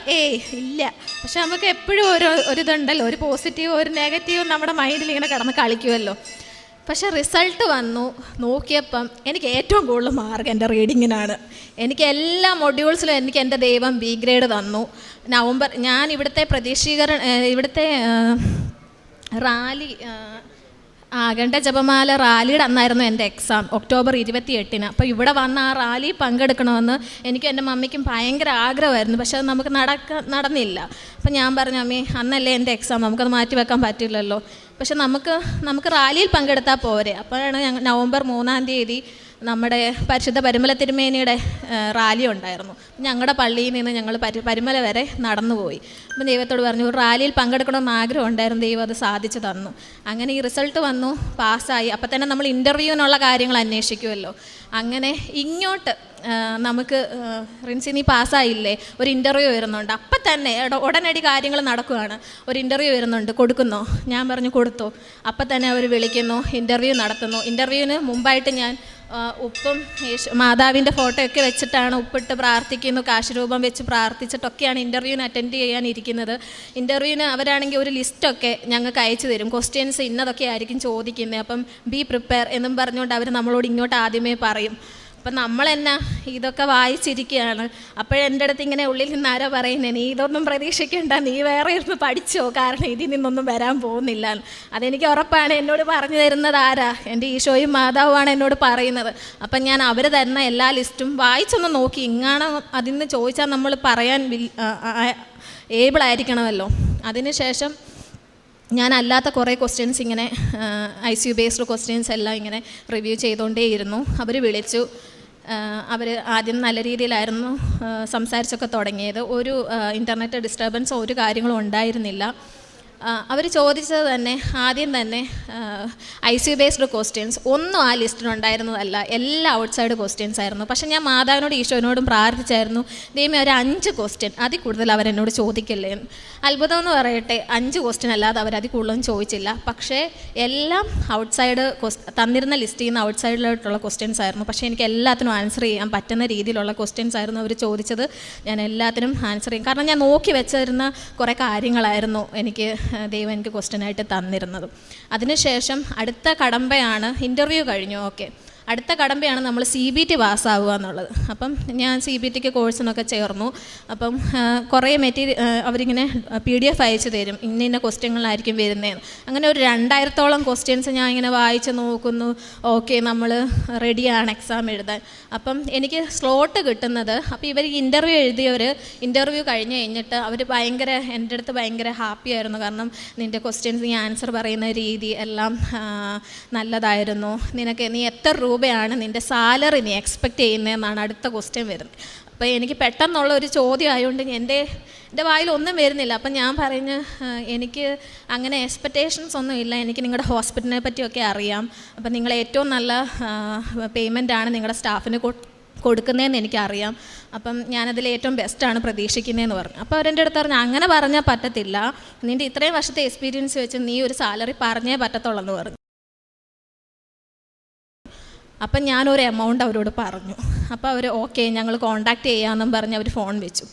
ഇല്ല. പക്ഷെ നമുക്ക് എപ്പോഴും ഒരിതുണ്ടല്ലോ, ഒരു പോസിറ്റീവും ഒരു നെഗറ്റീവും നമ്മുടെ മൈൻഡിൽ ഇങ്ങനെ കിടന്ന് കളിക്കുമല്ലോ. പക്ഷെ റിസൾട്ട് വന്നു നോക്കിയപ്പം എനിക്ക് ഏറ്റവും കൂടുതൽ മാർക്ക് എൻ്റെ റീഡിങ്ങിനാണ്. എനിക്ക് എല്ലാ മൊഡ്യൂൾസിലും എനിക്ക് എൻ്റെ ദൈവം B ഗ്രേഡ് തന്നു. ഞാൻ ഇവിടുത്തെ ഇവിടുത്തെ റാലി, അഖണ്ഡ ജപമാല റാലിയുടെ അന്നായിരുന്നു എൻ്റെ എക്സാം, ഒക്ടോബർ 28-ന്. അപ്പോൾ ഇവിടെ വന്ന് ആ റാലി പങ്കെടുക്കണമെന്ന് എനിക്കും എൻ്റെ മമ്മിക്കും ഭയങ്കര ആഗ്രഹമായിരുന്നു. പക്ഷെ അത് നമുക്ക് നടന്നില്ല. അപ്പം ഞാൻ പറഞ്ഞു, അമ്മേ, അന്നല്ലേ എൻ്റെ എക്സാം, നമുക്കത് മാറ്റി വെക്കാൻ പറ്റില്ലല്ലോ. പക്ഷെ നമുക്ക് റാലിയിൽ പങ്കെടുത്താൽ പോരെ. അപ്പോഴാണ് നവംബർ 3-ാം തീയതി നമ്മുടെ പരിശുദ്ധ പരിമല തിരുമേനിയുടെ റാലി ഉണ്ടായിരുന്നു. ഞങ്ങളുടെ പള്ളിയിൽ നിന്ന് ഞങ്ങൾ പരിമല വരെ നടന്നു പോയി. അപ്പം ദൈവത്തോട് പറഞ്ഞു, ഒരു റാലിയിൽ പങ്കെടുക്കണമെന്ന് ആഗ്രഹം ഉണ്ടായിരുന്നു, ദൈവം അത് സാധിച്ചു തന്നു. അങ്ങനെ ഈ റിസൾട്ട് വന്നു, പാസ്സായി. അപ്പം തന്നെ നമ്മൾ ഇൻ്റർവ്യൂവിനുള്ള കാര്യങ്ങൾ അന്വേഷിക്കുമല്ലോ. അങ്ങനെ ഇങ്ങോട്ട് നമുക്ക് റിൻസി നീ പാസ്സായില്ലേ, ഒരു ഇൻ്റർവ്യൂ വരുന്നുണ്ട്, അപ്പം തന്നെ ഉടനടി കാര്യങ്ങൾ നടക്കുകയാണ്. ഒരു ഇൻ്റർവ്യൂ വരുന്നുണ്ട്, കൊടുക്കുന്നോ? ഞാൻ പറഞ്ഞു കൊടുത്തു. അപ്പം തന്നെ അവർ വിളിക്കുന്നു, ഇൻ്റർവ്യൂ നടത്തുന്നു. ഇൻ്റർവ്യൂവിന് മുമ്പായിട്ട് ഞാൻ ഉപ്പും മാതാവിൻ്റെ ഫോട്ടോയൊക്കെ വെച്ചിട്ടാണ് ഉപ്പിട്ട് പ്രാർത്ഥിക്കുന്നു, കാശുരൂപം വെച്ച് പ്രാർത്ഥിച്ചിട്ടൊക്കെയാണ് ഇൻ്റർവ്യൂവിന് അറ്റൻഡ് ചെയ്യാനിരിക്കുന്നത്. ഇൻ്റർവ്യൂവിന് അവരാണെങ്കിൽ ഒരു ലിസ്റ്റൊക്കെ ഞങ്ങൾക്ക് അയച്ചു തരും, ക്വസ്റ്റ്യൻസ് ഇന്നതൊക്കെ ആയിരിക്കും ചോദിക്കുന്നത്, അപ്പം ബി പ്രിപ്പയർ എന്നും പറഞ്ഞുകൊണ്ട് അവർ നമ്മളോട് ഇങ്ങോട്ട് ആദ്യമേ പറയും. അപ്പം നമ്മളെന്നാ ഇതൊക്കെ വായിച്ചിരിക്കുകയാണ്. അപ്പോഴെൻ്റെ അടുത്ത് ഇങ്ങനെ ഉള്ളിൽ നിന്ന് ആരോ പറയുന്നത്, നീ ഇതൊന്നും പ്രതീക്ഷിക്കേണ്ട, നീ വേറെ ഇരുന്ന് പഠിച്ചോ, കാരണം ഇതിൽ നിന്നൊന്നും വരാൻ പോകുന്നില്ല. അതെനിക്ക് ഉറപ്പാണ്. എന്നോട് പറഞ്ഞു തരുന്നത് ആരാ? എൻ്റെ ഈശോയും മാതാവുമാണ് എന്നോട് പറയുന്നത്. അപ്പം ഞാൻ അവർ തരുന്ന എല്ലാ ലിസ്റ്റും വായിച്ചൊന്ന് നോക്കി, ഇങ്ങാണ് അതിൽ നിന്ന് ചോദിച്ചാൽ നമ്മൾ പറയാൻ ഏബിൾ ആയിരിക്കണമല്ലോ. അതിനുശേഷം ഞാൻ അല്ലാത്ത കുറേ ക്വസ്റ്റ്യൻസ് ഇങ്ങനെ ICU ബേസ്ഡ് ക്വസ്റ്റ്യൻസ് എല്ലാം ഇങ്ങനെ റിവ്യൂ ചെയ്തുകൊണ്ടേയിരുന്നു. അവർ വിളിച്ചു. അവർ ആദ്യം നല്ല രീതിയിലായിരുന്നു സംസാരിച്ചൊക്കെ തുടങ്ങിയത്. ഒരു ഇൻ്റർനെറ്റ് ഡിസ്റ്റർബൻസോ ഒരു കാര്യങ്ങളും ഉണ്ടായിരുന്നില്ല. അവർ ചോദിച്ചത് തന്നെ ആദ്യം തന്നെ ICU ബേസ്ഡ് ക്വസ്റ്റ്യൻസ് ഒന്നും ആ ലിസ്റ്റിലുണ്ടായിരുന്നതല്ല, എല്ലാം ഔട്ട്സൈഡ് ക്വസ്റ്റ്യൻസ് ആയിരുന്നു. പക്ഷേ ഞാൻ മാതാവിനോട് ഈശോനോടും പ്രാർത്ഥിച്ചായിരുന്നു, ദൈവമേ ഒരു 5 ക്വസ്റ്റ്യൻ അതിൽ കൂടുതൽ അവരെന്നോട് ചോദിക്കില്ലേ. അത്ഭുതം എന്ന് പറയട്ടെ, 5 ക്വസ്റ്റ്യൻ അല്ലാതെ അവരതിൽ കൂടുതലൊന്നും ചോദിച്ചില്ല. പക്ഷേ എല്ലാം ഔട്ട്സൈഡ് തന്നിരുന്ന ലിസ്റ്റിൽ നിന്ന് ഔട്ട്സൈഡിലോട്ടുള്ള ക്വസ്റ്റ്യൻസ് ആയിരുന്നു. പക്ഷേ എനിക്ക് എല്ലാത്തിനും ആൻസർ ചെയ്യാൻ പറ്റുന്ന രീതിയിലുള്ള ക്വസ്റ്റ്യൻസ് ആയിരുന്നു അവർ ചോദിച്ചത്. ഞാൻ എല്ലാത്തിനും ആൻസർ ചെയ്യും, കാരണം ഞാൻ നോക്കി വെച്ചിരുന്ന കുറേ കാര്യങ്ങളായിരുന്നു എനിക്ക് ദൈവം എനിക്ക് ക്വസ്റ്റ്യനായിട്ട് തന്നിരുന്നത്. അതിനുശേഷം അടുത്ത കടമ്പയാണ് ഇൻ്റർവ്യൂ കഴിഞ്ഞു. ഓക്കെ, അടുത്ത കടമ്പയാണ് നമ്മൾ CBT പാസ്സാവുക എന്നുള്ളത്. അപ്പം ഞാൻ CBTക്ക് കോഴ്സിനൊക്കെ ചേർന്നു. അപ്പം കുറേ അവരിങ്ങനെ PDF അയച്ചു തരും, ഇന്ന ക്വസ്റ്റ്യങ്ങളായിരിക്കും വരുന്നതെന്ന്. അങ്ങനെ ഒരു 2000-ഓളം ക്വസ്റ്റ്യൻസ് ഞാൻ ഇങ്ങനെ വായിച്ച് നോക്കുന്നു. ഓക്കെ, നമ്മൾ റെഡിയാണ് എക്സാം എഴുതാൻ. അപ്പം എനിക്ക് സ്ലോട്ട് കിട്ടുന്നത്, അപ്പോൾ ഇവർ ഇൻ്റർവ്യൂ എഴുതിയവർ ഇൻ്റർവ്യൂ കഴിഞ്ഞ് കഴിഞ്ഞിട്ട് അവർ എൻ്റെ അടുത്ത് ഭയങ്കര ഹാപ്പി ആയിരുന്നു. കാരണം നിൻ്റെ ക്വസ്റ്റ്യൻസ്, നീ ആൻസർ പറയുന്ന രീതി എല്ലാം നല്ലതായിരുന്നു. നീ എത്ര രൂപയാണ് നിൻ്റെ സാലറി നീ എക്സ്പെക്റ്റ് ചെയ്യുന്നതെന്നാണ് അടുത്ത ക്വസ്റ്റ്യൻ വരുന്നത്. അപ്പോൾ എനിക്ക് പെട്ടെന്നുള്ള ഒരു ചോദ്യം ആയതുകൊണ്ട് എൻ്റെ വായിൽ ഒന്നും വരുന്നില്ല. അപ്പം ഞാൻ പറഞ്ഞു, എനിക്ക് അങ്ങനെ എക്സ്പെക്റ്റേഷൻസ് ഒന്നും ഇല്ല, എനിക്ക് നിങ്ങളുടെ ഹോസ്പിറ്റലിനെ പറ്റിയൊക്കെ അറിയാം. അപ്പം നിങ്ങൾ ഏറ്റവും നല്ല പേയ്മെൻറ്റാണ് നിങ്ങളുടെ സ്റ്റാഫിന് കൊടുക്കുന്നതെന്ന് എനിക്കറിയാം. അപ്പം ഞാനതിൽ ഏറ്റവും ബെസ്റ്റാണ് പ്രതീക്ഷിക്കുന്നതെന്ന് പറഞ്ഞു. അപ്പോൾ അവരെൻ്റെ അടുത്ത് പറഞ്ഞു, അങ്ങനെ പറഞ്ഞാൽ പറ്റത്തില്ല, നിൻ്റെ ഇത്രയും വർഷത്തെ എക്സ്പീരിയൻസ് വെച്ച് നീ ഒരു സാലറി പറഞ്ഞേ പറ്റത്തുള്ളൂ എന്ന് പറഞ്ഞു. അപ്പം ഞാനൊരു എമൗണ്ട് അവരോട് പറഞ്ഞു. അപ്പോൾ അവർ ഓക്കെ ഞങ്ങൾ കോൺടാക്റ്റ് ചെയ്യാമെന്നും പറഞ്ഞ് അവർ ഫോൺ വെച്ചു.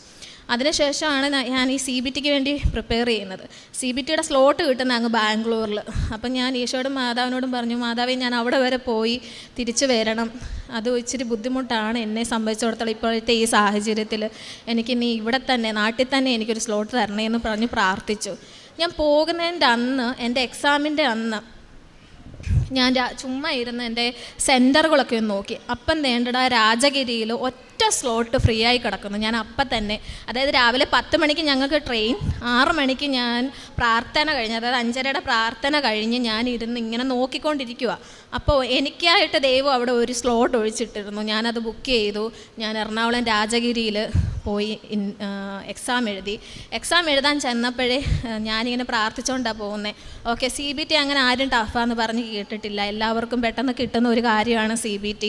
അതിനുശേഷമാണ് ഞാൻ ഈ CBTക്ക് വേണ്ടി പ്രിപ്പയർ ചെയ്യുന്നത്. CBTയുടെ സ്ലോട്ട് കിട്ടുന്ന അങ്ങ് ബാംഗ്ലൂരിൽ. അപ്പം ഞാൻ ഈശോയോടും മാതാവിനോടും പറഞ്ഞു, മാതാവേ ഞാൻ അവിടെ വരെ പോയി തിരിച്ചു വരണം, അത് ഇച്ചിരി ബുദ്ധിമുട്ടാണ് എന്നെ സംബന്ധിച്ചിടത്തോളം ഇപ്പോഴത്തെ ഈ സാഹചര്യത്തിൽ. എനിക്ക് നീ ഇവിടെ തന്നെ നാട്ടിൽ തന്നെ എനിക്കൊരു സ്ലോട്ട് തരണേന്ന് പറഞ്ഞ് പ്രാർത്ഥിച്ചു. ഞാൻ പോകുന്നതിൻ്റെ അന്ന്, എൻ്റെ എക്സാമിൻ്റെ അന്ന് ഞാൻ ചുമ്മാ ഇരുന്ന് എൻ്റെ സെൻറ്ററുകളൊക്കെ ഒന്ന് നോക്കി. അപ്പം വേണ്ടടാ രാജഗിരിയിൽ ഒറ്റ സ്ലോട്ട് ഫ്രീ ആയി കിടക്കുന്നു. ഞാൻ അപ്പം തന്നെ, അതായത് രാവിലെ 10 മണിക്ക് ഞങ്ങൾക്ക് ട്രെയിൻ, 6 മണിക്ക് ഞാൻ പ്രാർത്ഥന കഴിഞ്ഞ്, അതായത് 5:30 പ്രാർത്ഥന കഴിഞ്ഞ് ഞാൻ ഇരുന്ന് ഇങ്ങനെ നോക്കിക്കൊണ്ടിരിക്കുക. അപ്പോൾ എനിക്കായിട്ട് ദൈവം അവിടെ ഒരു സ്ലോട്ട് ഒഴിച്ചിട്ടിരുന്നു. ഞാനത് ബുക്ക് ചെയ്തു. ഞാൻ എറണാകുളം രാജഗിരിയിൽ പോയി എക്സാം എഴുതി. എക്സാം എഴുതാൻ ചെന്നപ്പോഴേ ഞാനിങ്ങനെ പ്രാർത്ഥിച്ചുകൊണ്ടാണ് പോകുന്നത്. ഓക്കെ, CBT അങ്ങനെ ആരും ടഫാന്ന് പറഞ്ഞ് കേട്ടിട്ടില്ല, എല്ലാവർക്കും പെട്ടെന്ന് കിട്ടുന്ന ഒരു കാര്യമാണ് CBT.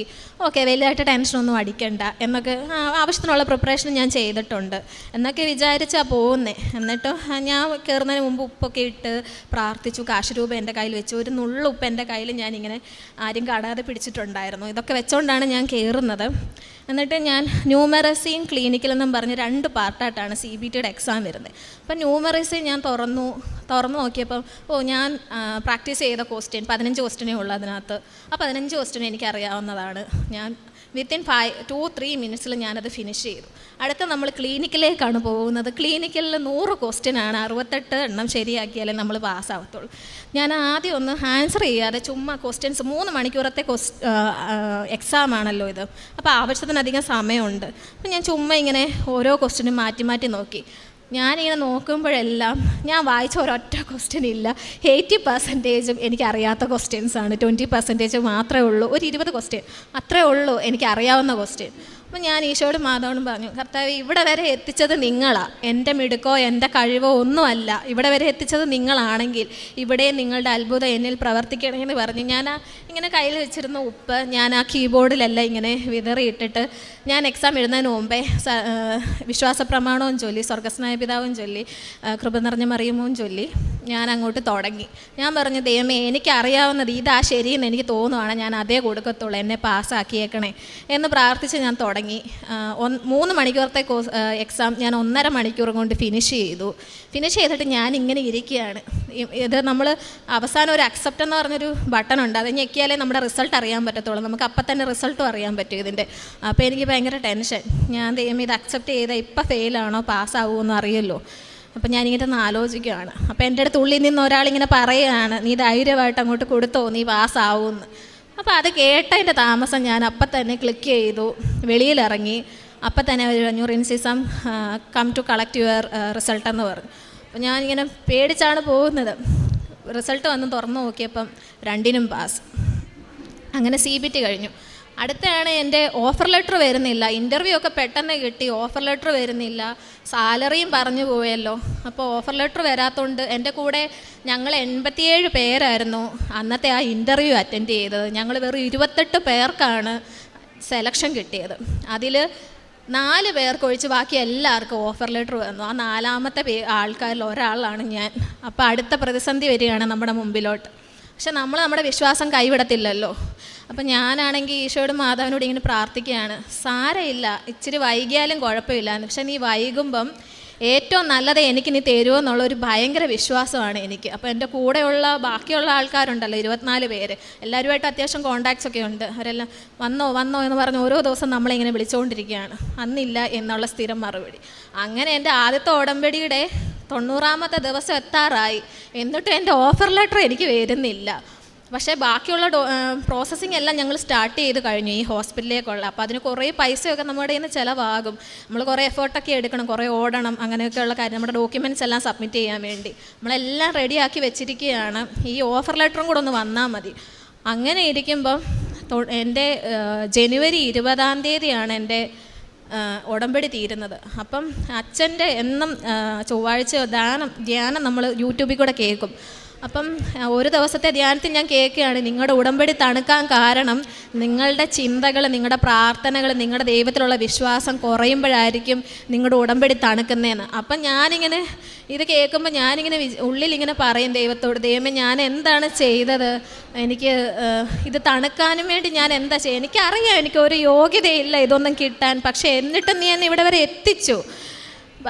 ഓക്കെ, വലിയതായിട്ട് ടെൻഷനൊന്നും അടിക്കണ്ട എന്നൊക്കെ, ആവശ്യത്തിനുള്ള പ്രിപ്പറേഷൻ ഞാൻ ചെയ്തിട്ടുണ്ട് എന്നൊക്കെ വിചാരിച്ചാൽ പോകുന്നത്. എന്നിട്ട് ഞാൻ കയറുന്നതിന് മുമ്പ് ഉപ്പൊക്കെ ഇട്ട് പ്രാർത്ഥിച്ചു. കാശുരൂപ എൻ്റെ കയ്യിൽ വെച്ചു. ഒരു നുള്ളു ഉപ്പ് എൻ്റെ കയ്യിൽ ഞാനിങ്ങനെ ആരും കാണാതെ പിടിച്ചിട്ടുണ്ടായിരുന്നു. ഇതൊക്കെ വെച്ചുകൊണ്ടാണ് ഞാൻ കയറുന്നത്. എന്നിട്ട് ഞാൻ ന്യൂമറസിയും ക്ലിനിക്കലെന്നും പറഞ്ഞ് 2 പാർട്ടായിട്ടാണ് CBTയുടെ എക്സാം വരുന്നത്. അപ്പം ന്യൂമറസി ഞാൻ തുറന്നു നോക്കിയപ്പം ഞാൻ പ്രാക്ടീസ് ചെയ്ത ക്വസ്റ്റ്യൻ 15 ക്വസ്റ്റ്യനേ ഉള്ളൂ അതിനകത്ത്. ആ 15 ക്വസ്റ്റ്യൻ എനിക്കറിയാവുന്നതാണ്. ഞാൻ വിത്തിൻ 2-3 മിനിറ്റ്സിൽ ഞാനത് ഫിനിഷ് ചെയ്തു. അടുത്ത നമ്മൾ ക്ലിനിക്കിലേക്കാണ് പോകുന്നത്. ക്ലിനിക്കലിൽ 100 ക്വസ്റ്റ്യനാണ്, 68 എണ്ണം ശരിയാക്കിയാലേ നമ്മൾ പാസ്സാവത്തുള്ളൂ. ഞാൻ ആദ്യം ഒന്ന് ആൻസർ ചെയ്യാതെ ചുമ്മാ ക്വസ്റ്റ്യൻസ്, 3 മണിക്കൂറത്തെ എക്സാം ആണല്ലോ ഇത്, അപ്പോൾ ആവശ്യത്തിനധികം സമയമുണ്ട്. അപ്പം ഞാൻ ചുമ്മാ ഇങ്ങനെ ഓരോ ക്വസ്റ്റ്യനും മാറ്റി മാറ്റി നോക്കി. ഞാനിങ്ങനെ നോക്കുമ്പോഴെല്ലാം ഞാൻ വായിച്ച ഒരൊറ്റ ക്വസ്റ്റ്യൻ ഇല്ല. 80% എനിക്കറിയാത്ത ക്വസ്റ്റ്യൻസാണ്, 20% മാത്രമേ ഉള്ളൂ. ഒരു 20 ക്വസ്റ്റ്യൻ അത്രേ ഉള്ളൂ എനിക്കറിയാവുന്ന ക്വസ്റ്റ്യൻ. അപ്പം ഞാൻ ഈശോയോടും മാതാവിനോടും പറഞ്ഞു, കർത്താവ് ഇവിടെ വരെ എത്തിച്ചത് നിങ്ങളാണ്, എൻ്റെ മിടുക്കോ എൻ്റെ കഴിവോ ഒന്നുമല്ല, ഇവിടെ വരെ എത്തിച്ചത് നിങ്ങളാണെങ്കിൽ ഇവിടെ നിങ്ങളുടെ അത്ഭുതം എന്നിൽ പ്രവർത്തിക്കണമെന്ന് പറഞ്ഞ് ഞാൻ ഇങ്ങനെ കയ്യിൽ വെച്ചിരുന്ന ഉപ്പ് ഞാൻ ആ കീബോർഡിലെല്ലാം ഇങ്ങനെ വിതറിയിട്ടിട്ട് ഞാൻ എക്സാം എഴുതുന്നതിന് മുമ്പേ വിശ്വാസ പ്രമാണവും ചൊല്ലി, സ്വർഗസ്നായ പിതാവും ചൊല്ലി, കൃപ നിറഞ്ഞ മറിയുമോവും ചൊല്ലി ഞാൻ അങ്ങോട്ട് തുടങ്ങി. ഞാൻ പറഞ്ഞു, ദൈവമേ എനിക്കറിയാവുന്നത് ഇതാ ശരിയെന്ന് എനിക്ക് തോന്നുവാണ്, ഞാൻ അതേ കൊടുക്കത്തുള്ളൂ, എന്നെ പാസ്സാക്കിയേക്കണേ എന്ന് പ്രാർത്ഥിച്ച് ഞാൻ തുടങ്ങി. 3 മണിക്കൂറത്തെ എക്സാം ഞാൻ 1.5 മണിക്കൂർ കൊണ്ട് ഫിനിഷ് ചെയ്തിട്ട് ഞാൻ ഇങ്ങനെ ഇരിക്കുകയാണ്. ഇത് നമ്മൾ അവസാനം ഒരു അക്സെപ്റ്റ് എന്ന് പറഞ്ഞൊരു ബട്ടൺ ഉണ്ട്, അത് ഞെക്കിയാലേ നമ്മുടെ റിസൾട്ട് അറിയാൻ പറ്റത്തുള്ളൂ, നമുക്ക് അപ്പം തന്നെ റിസൾട്ടും അറിയാൻ പറ്റും ഇതിൻ്റെ. അപ്പോൾ എനിക്ക് ഭയങ്കര ടെൻഷൻ, ഞാൻ ദൈവമേ ഇത് അക്സെപ്റ്റ് ചെയ്താൽ ഇപ്പം ഫെയിലാണോ പാസ്സാവുമോ എന്ന് അറിയുമല്ലോ. അപ്പം ഞാനിങ്ങനെ ഒന്ന് ആലോചിക്കുകയാണ്. അപ്പോൾ എൻ്റെ അടുത്ത് ഉള്ളിൽ നിന്ന് ഒരാളിങ്ങനെ പറയുകയാണ്, നീ ധൈര്യമായിട്ട് അങ്ങോട്ട് കൊടുത്തോ, നീ പാസ്സാവുമെന്ന്. അപ്പോൾ അത് കേട്ടതിൻ്റെ താമസം ഞാൻ അപ്പം തന്നെ ക്ലിക്ക് ചെയ്തു, വെളിയിലിറങ്ങി. അപ്പം തന്നെ അവർ പറഞ്ഞു, റിൻസിസം come to collect your result എന്ന് പറഞ്ഞു. അപ്പോൾ ഞാനിങ്ങനെ പേടിച്ചാണ് പോകുന്നത്. റിസൾട്ട് വന്ന് തുറന്നു നോക്കിയപ്പം 2നും പാസ്. അങ്ങനെ CBT കഴിഞ്ഞു. അടുത്താണ് എൻ്റെ ഓഫർ ലെറ്റർ വരുന്നില്ല, ഇൻ്റർവ്യൂ ഒക്കെ പെട്ടെന്ന് കിട്ടി, ഓഫർ ലെറ്റർ വരുന്നില്ല, സാലറിയും പറഞ്ഞു പോയല്ലോ. അപ്പോൾ ഓഫർ ലെറ്റർ വരാത്തതുകൊണ്ട് എൻ്റെ കൂടെ ഞങ്ങൾ 87 പേരായിരുന്നു അന്നത്തെ ആ ഇൻ്റർവ്യൂ അറ്റൻഡ് ചെയ്തത്. ഞങ്ങൾ വെറും 28 പേർക്കാണ് സെലക്ഷൻ കിട്ടിയത്. അതിൽ 4 പേർക്ക് ഒഴിച്ച് ബാക്കി എല്ലാവർക്കും ഓഫർ ലെറ്റർ വന്നു. ആ 4ാമത്തെ ആൾക്കാരിൽ ഒരാളാണ് ഞാൻ. അപ്പോൾ അടുത്ത പ്രതിസന്ധി വരികയാണ് നമ്മുടെ മുമ്പിലോട്ട്. പക്ഷെ നമ്മൾ നമ്മുടെ വിശ്വാസം കൈവിടത്തില്ലല്ലോ. അപ്പം ഞാനാണെങ്കിൽ ഈശോയോടും മാതാവിനോട് ഇങ്ങനെ പ്രാർത്ഥിക്കുകയാണ്, സാരമില്ല, ഇച്ചിരി വൈകിയാലും കുഴപ്പമില്ല, പക്ഷെ നീ വൈകുമ്പം ഏറ്റവും നല്ലത് എനിക്ക് നീ തരുമോ എന്നുള്ളൊരു ഭയങ്കര വിശ്വാസമാണ് എനിക്ക്. അപ്പോൾ എൻ്റെ കൂടെയുള്ള ബാക്കിയുള്ള ആൾക്കാരുണ്ടല്ലോ 24 പേര്, എല്ലാവരുമായിട്ട് അത്യാവശ്യം കോൺടാക്ട്സ് ഒക്കെ ഉണ്ട്. അവരെല്ലാം വന്നോ എന്ന് പറഞ്ഞ് ഓരോ ദിവസം നമ്മളിങ്ങനെ വിളിച്ചുകൊണ്ടിരിക്കുകയാണ്. അന്നില്ല എന്നുള്ള സ്ഥിരം മറുപടി. അങ്ങനെ എൻ്റെ ആദ്യത്തെ ഉടമ്പടിയുടെ 90ാമത്തെ ദിവസം എത്താറായി, എന്നിട്ടും എൻ്റെ ഓഫർ ലെറ്റർ എനിക്ക് വരുന്നില്ല. പക്ഷേ ബാക്കിയുള്ള പ്രോസസ്സിങ് എല്ലാം ഞങ്ങൾ സ്റ്റാർട്ട് ചെയ്ത് കഴിഞ്ഞു ഈ ഹോസ്പിറ്റലിലേക്കുള്ള. അപ്പോൾ അതിന് കുറേ പൈസയൊക്കെ നമ്മുടെ കയ്യിൽ നിന്ന് ചിലവാകും, നമ്മൾ കുറേ എഫേർട്ടൊക്കെ എടുക്കണം, കുറേ ഓടണം, അങ്ങനെയൊക്കെയുള്ള കാര്യം, നമ്മുടെ ഡോക്യുമെൻറ്റ്സ് എല്ലാം സബ്മിറ്റ് ചെയ്യാൻ വേണ്ടി നമ്മളെല്ലാം റെഡിയാക്കി വെച്ചിരിക്കുകയാണ്. ഈ ഓഫർ ലെറ്ററും കൂടെ ഒന്ന് വന്നാൽ മതി. അങ്ങനെ ഇരിക്കുമ്പം എൻ്റെ ജനുവരി 20-ാം തീയതിയാണ് എൻ്റെ ഉടമ്പടി തീരുന്നത്. അപ്പം അച്ഛൻ്റെ എന്നും ചൊവ്വാഴ്ച ധ്യാനം നമ്മൾ യൂട്യൂബിൽ കൂടെ കേൾക്കും. അപ്പം ഒരു ദിവസത്തെ ധ്യാനത്തിൽ ഞാൻ കേൾക്കുകയാണ്, നിങ്ങളുടെ ഉടമ്പടി തണുക്കാൻ കാരണം നിങ്ങളുടെ ചിന്തകൾ, നിങ്ങളുടെ പ്രാർത്ഥനകൾ, നിങ്ങളുടെ ദൈവത്തിലുള്ള വിശ്വാസം കുറയുമ്പോഴായിരിക്കും നിങ്ങളുടെ ഉടമ്പടി തണുക്കുന്നതെന്ന്. അപ്പം ഞാനിങ്ങനെ ഇത് കേൾക്കുമ്പോൾ ഞാനിങ്ങനെ ഉള്ളിലിങ്ങനെ പറയും ദൈവത്തോട്, ദൈവമേ ഞാൻ എന്താണ് ചെയ്തത്, എനിക്ക് ഇത് തണുക്കാനും വേണ്ടി ഞാൻ എന്താ ചെയ്യുക, എനിക്കറിയാം എനിക്കൊരു യോഗ്യതയില്ല ഇതൊന്നും കിട്ടാൻ, പക്ഷേ എന്നിട്ടും നീ എന്നെ ഇവിടെ വരെ എത്തിച്ചു.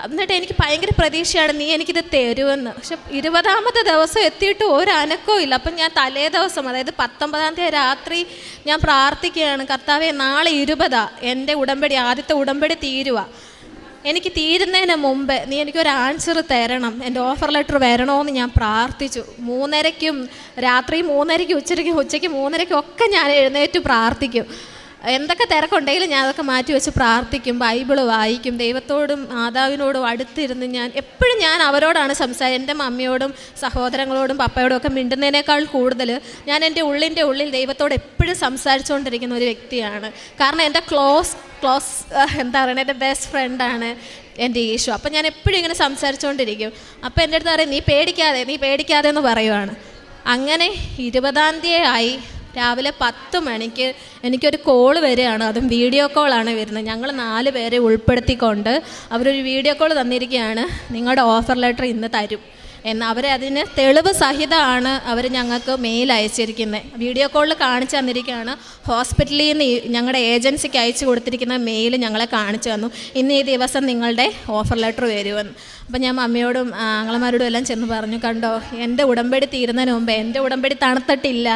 എന്നിട്ട് എനിക്ക് ഭയങ്കര പ്രതീക്ഷയാണ് നീ എനിക്കിത് തരുമെന്ന്. പക്ഷെ 20ാമത്തെ ദിവസം എത്തിയിട്ട് ഒരു അനക്കവും ഇല്ല. അപ്പം ഞാൻ തലേ ദിവസം, അതായത് 19-ാം തീയതി രാത്രി ഞാൻ പ്രാർത്ഥിക്കുകയാണ്, കർത്താവേ നാളെ 20 എൻ്റെ ഉടമ്പടി, ആദ്യത്തെ ഉടമ്പടി തീരുക, എനിക്ക് തീരുന്നതിന് മുമ്പ് നീ എനിക്കൊരു ആൻസർ തരണം, എൻ്റെ ഓഫർ ലെറ്റർ വരണമെന്ന് ഞാൻ പ്രാർത്ഥിച്ചു. 3:30-ക്കും രാത്രി 3:30-ക്കും ഉച്ചയ്ക്ക് 3:30-ക്കും ഒക്കെ ഞാൻ എഴുന്നേറ്റ് പ്രാർത്ഥിക്കും. എന്തൊക്കെ തിരക്കുണ്ടെങ്കിലും ഞാൻ അതൊക്കെ മാറ്റി വെച്ച് പ്രാർത്ഥിക്കും, ബൈബിള് വായിക്കും, ദൈവത്തോടും മാതാവിനോടും അടുത്തിരുന്ന് ഞാൻ എപ്പോഴും ഞാൻ അവരോടാണ് എൻ്റെ മമ്മിയോടും സഹോദരങ്ങളോടും പപ്പയോടും ഒക്കെ മിണ്ടുന്നതിനേക്കാൾ കൂടുതൽ ഞാൻ എൻ്റെ ഉള്ളിൻ്റെ ഉള്ളിൽ ദൈവത്തോട് എപ്പോഴും സംസാരിച്ചുകൊണ്ടിരിക്കുന്ന ഒരു വ്യക്തിയാണ്. കാരണം എൻ്റെ ക്ലോസ് എന്താ പറയുക, എൻ്റെ ബെസ്റ്റ് ഫ്രണ്ടാണ് എൻ്റെ ഈശോ. അപ്പം ഞാൻ എപ്പോഴും ഇങ്ങനെ സംസാരിച്ചുകൊണ്ടിരിക്കും. അപ്പോൾ എൻ്റെ അടുത്ത് പറയും, നീ പേടിക്കാതെ എന്ന് പറയുവാണ്. അങ്ങനെ 20-ാം തീയതി ആയി. രാവിലെ 10 മണിക്ക് എനിക്കൊരു കോള് വരികയാണ്, അതും വീഡിയോ കോളാണ് വരുന്നത്. ഞങ്ങൾ 4 പേരെ ഉൾപ്പെടുത്തിക്കൊണ്ട് അവരൊരു വീഡിയോ കോൾ തന്നിരിക്കുകയാണ്, നിങ്ങളുടെ ഓഫർ ലെറ്റർ ഇന്ന് തരും എന്ന്. അവരതിന് തെളിവ് സഹിതമാണ് അവർ ഞങ്ങൾക്ക് മെയിൽ അയച്ചിരിക്കുന്നത്. വീഡിയോ കോളിൽ കാണിച്ചു തന്നിരിക്കുകയാണ്, ഹോസ്പിറ്റലിൽ നിന്ന് ഞങ്ങളുടെ ഏജൻസിക്ക് അയച്ചു കൊടുത്തിരിക്കുന്ന മെയിൽ ഞങ്ങളെ കാണിച്ചു തന്നു, ഇന്ന് ഈ ദിവസം നിങ്ങളുടെ ഓഫർ ലെറ്റർ വരുമെന്ന്. അപ്പം ഞാൻ മമ്മിയോടും ആങ്ങളമാരോടും എല്ലാം ചെന്ന് പറഞ്ഞു, കണ്ടോ എൻ്റെ ഉടമ്പടി തീരുന്നതിന് മുമ്പ്, എൻ്റെ ഉടമ്പടി തണുത്തിട്ടില്ല,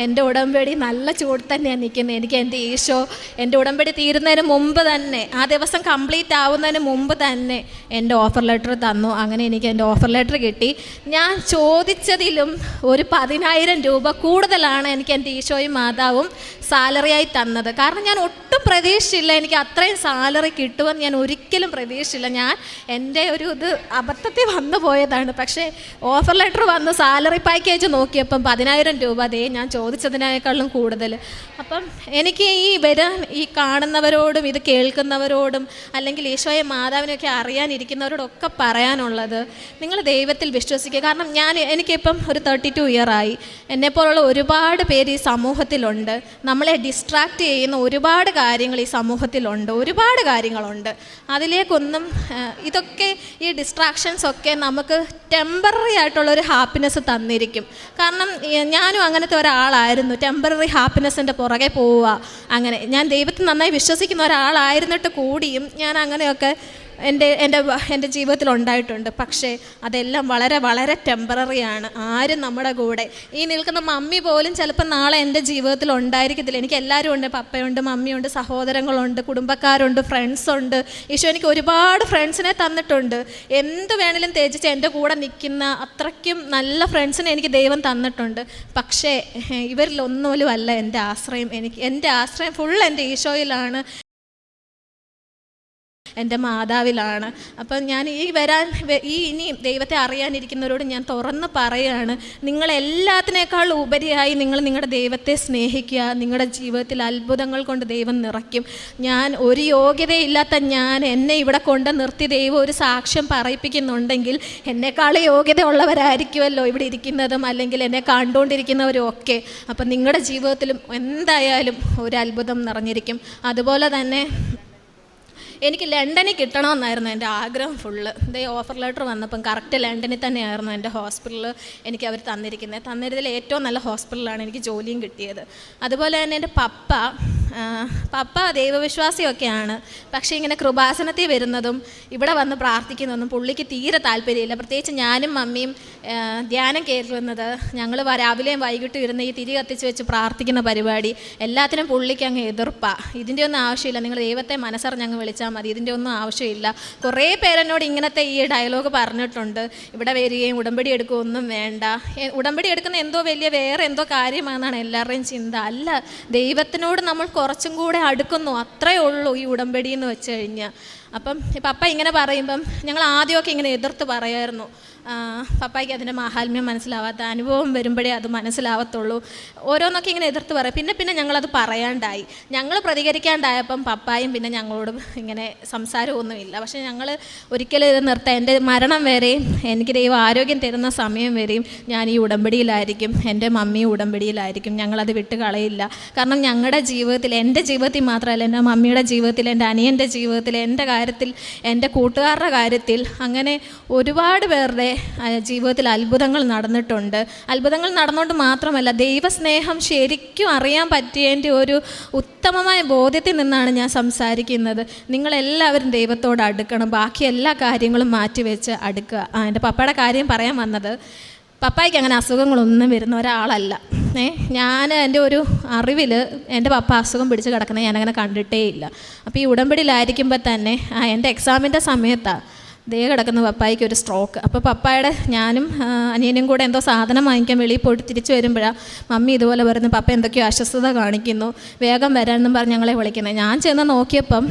എൻ്റെ ഉടമ്പടി നല്ല ചൂട് തന്നെയാണ് നിൽക്കുന്നത്. എനിക്ക് എൻ്റെ ഈശോ എൻ്റെ ഉടമ്പടി തീരുന്നതിന് മുമ്പ് തന്നെ, ആ ദിവസം കംപ്ലീറ്റ് ആവുന്നതിന് മുമ്പ് തന്നെ എൻ്റെ ഓഫർ ലെറ്റർ തന്നു. അങ്ങനെ എനിക്ക് എൻ്റെ ഓഫർ ലെറ്റർ കിട്ടി. ഞാൻ ചോദിച്ചതിലും ഒരു 10,000 രൂപ കൂടുതലാണ് എനിക്ക് എൻ്റെ ഈശോയും മാതാവും സാലറിയായി തന്നത്. കാരണം ഞാൻ ഒട്ടും പ്രതീക്ഷിച്ചില്ല എനിക്ക് അത്രയും സാലറി കിട്ടുമെന്ന്, ഞാൻ ഒരിക്കലും പ്രതീക്ഷിച്ചില്ല. ഞാൻ എൻ്റെ ഒരു ഇത് അബദ്ധത്തിൽ വന്നു പോയതാണ്. പക്ഷേ ഓഫർ ലെറ്റർ വന്ന് സാലറി പാക്കേജ് നോക്കിയപ്പം 10,000 രൂപ അതേ ഞാൻ ചോദിച്ചതിനേക്കാളും കൂടുതൽ. അപ്പം എനിക്ക് ഈ കാണുന്നവരോടും ഇത് കേൾക്കുന്നവരോടും അല്ലെങ്കിൽ ഈശോയെ മാതാവിനെയൊക്കെ അറിയാനിരിക്കുന്നവരോടൊക്കെ പറയാനുള്ളത്, നിങ്ങൾ ദൈവത്തിൽ വിശ്വസിക്കുക. കാരണം എനിക്കിപ്പം ഒരു 32 ഇയറായി. എന്നെപ്പോലുള്ള ഒരുപാട് പേര് ഈ സമൂഹത്തിലുണ്ട്. നമ്മളെ ഡിസ്ട്രാക്റ്റ് ചെയ്യുന്ന ഒരുപാട് കാര്യങ്ങൾ ഈ സമൂഹത്തിലുണ്ട്, ഒരുപാട് കാര്യങ്ങളുണ്ട്. അതിലേക്കൊന്നും ഇതൊക്കെ ഈ ഡിസ്ട്രാക്ഷൻസൊക്കെ നമുക്ക് ടെമ്പററി ആയിട്ടുള്ളൊരു ഹാപ്പിനെസ് തന്നിരിക്കും. കാരണം ഞാനും അങ്ങനത്തെ ഒരാളായിരുന്നു. ടെമ്പററി ഹാപ്പിനെസ്സിൻ്റെ പുറകെ പോവുക. അങ്ങനെ ഞാൻ ദൈവത്തിൽ നന്നായി വിശ്വസിക്കുന്ന ഒരാളായിരുന്നിട്ട് കൂടിയും ഞാൻ അങ്ങനെയൊക്കെ എൻ്റെ ജീവിതത്തിൽ ഉണ്ടായിട്ടുണ്ട്. പക്ഷേ അതെല്ലാം വളരെ വളരെ ടെമ്പററിയാണ്. ആരും നമ്മുടെ കൂടെ ഈ നിൽക്കുന്ന മമ്മി പോലും ചിലപ്പോൾ നാളെ എൻ്റെ ജീവിതത്തിൽ ഉണ്ടായിരിക്കത്തില്ല. എനിക്ക് എല്ലാവരും ഉണ്ട്. പപ്പയുണ്ട്, മമ്മിയുണ്ട്, സഹോദരങ്ങളുണ്ട്, കുടുംബക്കാരുണ്ട്, ഫ്രണ്ട്സുണ്ട്. ഈശോ എനിക്ക് ഒരുപാട് ഫ്രണ്ട്സിനെ തന്നിട്ടുണ്ട്. എന്ത് വേണേലും ത്യജിച്ച് എൻ്റെ കൂടെ നിൽക്കുന്ന അത്രയ്ക്കും നല്ല ഫ്രണ്ട്സിനെ എനിക്ക് ദൈവം തന്നിട്ടുണ്ട്. പക്ഷേ ഇവരിലൊന്നുപോലും അല്ല എൻ്റെ ആശ്രയം. എൻ്റെ ആശ്രയം ഫുൾ എൻ്റെ ഈശോയിലാണ്, എൻ്റെ മാതാവിലാണ്. അപ്പം ഞാൻ ഇനി ദൈവത്തെ അറിയാനിരിക്കുന്നവരോട് ഞാൻ തുറന്ന് പറയുകയാണ്, നിങ്ങളെല്ലാത്തിനേക്കാൾ ഉപരിയായി നിങ്ങൾ നിങ്ങളുടെ ദൈവത്തെ സ്നേഹിക്കുക. നിങ്ങളുടെ ജീവിതത്തിൽ അത്ഭുതങ്ങൾ കൊണ്ട് ദൈവം നിറയ്ക്കും. ഒരു യോഗ്യതയില്ലാത്ത എന്നെ ഇവിടെ കൊണ്ട് നിർത്തി ദൈവം ഒരു സാക്ഷ്യം പറയിപ്പിക്കുന്നുണ്ടെങ്കിൽ എന്നെക്കാൾ യോഗ്യത ഉള്ളവരായിരിക്കുമല്ലോ ഇവിടെ ഇരിക്കുന്നതും അല്ലെങ്കിൽ എന്നെ കണ്ടുകൊണ്ടിരിക്കുന്നവരും ഒക്കെ. അപ്പം നിങ്ങളുടെ ജീവിതത്തിലും എന്തായാലും ഒരു അത്ഭുതം നിറഞ്ഞിരിക്കും. അതുപോലെ തന്നെ എനിക്ക് ലണ്ടനിൽ കിട്ടണമെന്നായിരുന്നു എൻ്റെ ആഗ്രഹം ഫുള്ള്. ഓഫർ ലെറ്റർ വന്നപ്പം കറക്റ്റ് ലണ്ടനിൽ തന്നെയായിരുന്നു എൻ്റെ ഹോസ്പിറ്റലിൽ എനിക്ക് അവർ തന്നിരുന്നതിൽ ഏറ്റവും നല്ല ഹോസ്പിറ്റലിലാണ് എനിക്ക് ജോലിയും കിട്ടിയത്. അതുപോലെ തന്നെ എൻ്റെ പപ്പ ദൈവവിശ്വാസിയൊക്കെയാണ്. പക്ഷേ ഇങ്ങനെ കൃപാസനത്തിൽ വരുന്നതും ഇവിടെ വന്ന് പ്രാർത്ഥിക്കുന്നതൊന്നും പുള്ളിക്ക് തീരെ താല്പര്യമില്ല. പ്രത്യേകിച്ച് ഞാനും മമ്മിയും ധ്യാനം കയറുന്നത്, ഞങ്ങൾ രാവിലെയും വൈകിട്ടും ഇരുന്ന് ഈ തിരി കത്തിച്ച് വെച്ച് പ്രാർത്ഥിക്കുന്ന പരിപാടി എല്ലാത്തിനും പുള്ളിക്ക് അങ്ങ് എതിർപ്പാണ്. ഇതിൻ്റെ ഒന്നും ആവശ്യമില്ല, നിങ്ങൾ ദൈവത്തെ മനസ്സറിഞ്ഞങ്ങ് വിളിച്ചാൽ മതി, ഇതിൻ്റെ ഒന്നും ആവശ്യമില്ല. കുറേ പേരെന്നോട് ഇങ്ങനത്തെ ഈ ഡയലോഗ് പറഞ്ഞിട്ടുണ്ട്. ഇവിടെ വരികയും ഉടമ്പടി എടുക്കുകയൊന്നും വേണ്ട. ഉടമ്പടി എടുക്കുന്ന എന്തോ വേറെ എന്തോ കാര്യമാണെന്നാണ് എല്ലാവരുടെയും ചിന്ത. അല്ല, ദൈവത്തിനോട് നമ്മൾ കുറച്ചും കൂടെ അടുക്കുന്നു, അത്രയേ ഉള്ളൂ ഈ ഉടമ്പടി എന്ന് വെച്ച് കഴിഞ്ഞാൽ. അപ്പം പപ്പ ഇങ്ങനെ പറയുമ്പം ഞങ്ങൾ ആദ്യമൊക്കെ ഇങ്ങനെ എതിർത്ത് പറയായിരുന്നു. പപ്പായ്ക്ക് അതിൻ്റെ മാഹാത്മ്യം മനസ്സിലാവാത്ത, അനുഭവം വരുമ്പോഴേ അത് മനസ്സിലാവത്തുള്ളൂ. ഓരോന്നൊക്കെ ഇങ്ങനെ എതിർത്ത് പറയും. പിന്നെ ഞങ്ങളത് പറയാണ്ടായി. ഞങ്ങൾ പ്രതികരിക്കാണ്ടായപ്പം പപ്പായും പിന്നെ ഞങ്ങളോട് ഇങ്ങനെ സംസാരമൊന്നുമില്ല. പക്ഷേ ഞങ്ങൾ ഒരിക്കലും ഇത് നിർത്താൻ, എൻ്റെ മരണം വരെയും എനിക്ക് ദൈവം ആരോഗ്യം തരുന്ന സമയം വരെയും ഞാൻ ഈ ഉടമ്പടിയിലായിരിക്കും, എൻ്റെ മമ്മി ഉടമ്പടിയിലായിരിക്കും. ഞങ്ങളത് വിട്ട് കളയില്ല. കാരണം ഞങ്ങളുടെ ജീവിതത്തിൽ, എൻ്റെ ജീവിതത്തിൽ മാത്രമല്ല, എൻ്റെ മമ്മിയുടെ ജീവിതത്തിൽ, എൻ്റെ അനിയൻ്റെ ജീവിതത്തിൽ, എൻ്റെ കാര്യത്തിൽ, എൻ്റെ കൂട്ടുകാരുടെ കാര്യത്തിൽ, അങ്ങനെ ഒരുപാട് പേരുടെ ജീവിതത്തിൽ അത്ഭുതങ്ങൾ നടന്നിട്ടുണ്ട്. അത്ഭുതങ്ങൾ നടന്നുകൊണ്ട് മാത്രമല്ല, ദൈവസ്നേഹം ശരിക്കും അറിയാൻ പറ്റിയതിൻ്റെ ഒരു ഉത്തമമായ ബോധ്യത്തിൽ നിന്നാണ് ഞാൻ സംസാരിക്കുന്നത്. നിങ്ങളെല്ലാവരും ദൈവത്തോട് അടുക്കണം. ബാക്കി എല്ലാ കാര്യങ്ങളും മാറ്റിവെച്ച് അടുക്കുക. എൻ്റെ പപ്പയുടെ കാര്യം പറയാൻ വന്നത്, പപ്പായ്ക്ക് അങ്ങനെ അസുഖങ്ങളൊന്നും വരുന്ന ഒരാളല്ല. ഞാൻ എൻ്റെ ഒരു അറിവിൽ എൻ്റെ പപ്പ അസുഖം പിടിച്ച് കിടക്കുന്നത് ഞാനങ്ങനെ കണ്ടിട്ടേ ഇല്ല. അപ്പോൾ ഈ ഉടമ്പടിയിലായിരിക്കുമ്പോൾ തന്നെ എൻ്റെ എക്സാമിൻ്റെ സമയത്താണ് കിടക്കുന്ന പപ്പായ്ക്ക് ഒരു സ്ട്രോക്ക്. അപ്പോൾ പപ്പായുടെ ഞാനും അനിയനും കൂടെ എന്തോ സാധനം വാങ്ങിക്കാൻ വെളിയിൽ പോയിട്ട് തിരിച്ചു വരുമ്പോഴാണ് മമ്മി ഇതുപോലെ പറയുന്നു, പപ്പ എന്തൊക്കെയോ അസ്വസ്ഥത കാണിക്കുന്നു, വേഗം വരാമെന്നും പറഞ്ഞ് ഞങ്ങളെ വിളിക്കുന്നത്. ഞാൻ ചെന്ന് നോക്കിയപ്പം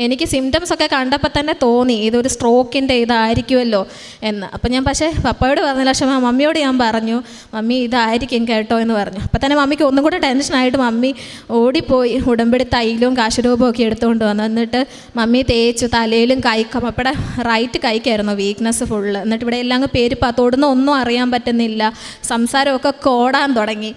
എനിക്ക് സിംറ്റംസൊക്കെ കണ്ടപ്പോൾ തന്നെ തോന്നി ഇതൊരു സ്ട്രോക്കിൻ്റെ ഇതായിരിക്കുമല്ലോ എന്ന്. അപ്പം ഞാൻ പക്ഷേ പപ്പയോട് പറഞ്ഞില്ല, പക്ഷേ മമ്മിയോട് ഞാൻ പറഞ്ഞു, മമ്മി ഇതായിരിക്കും കേട്ടോ എന്ന് പറഞ്ഞു. അപ്പം തന്നെ മമ്മിക്ക് ഒന്നും കൂടെ ടെൻഷനായിട്ട് മമ്മി ഓടിപ്പോയി ഉടമ്പടി തൈലവും കാശുരൂപവും ഒക്കെ എടുത്തുകൊണ്ട് വന്നു. എന്നിട്ട് മമ്മി തേച്ചു തലയിലും പപ്പയുടെ റൈറ്റ് കൈക്കായിരുന്നു വീക്ക്നെസ് ഫുള്ള്. എന്നിട്ട് ഇവിടെ എല്ലാം പേര് തൊടുന്ന ഒന്നും അറിയാൻ പറ്റുന്നില്ല, സംസാരമൊക്കെ കോടാൻ തുടങ്ങി.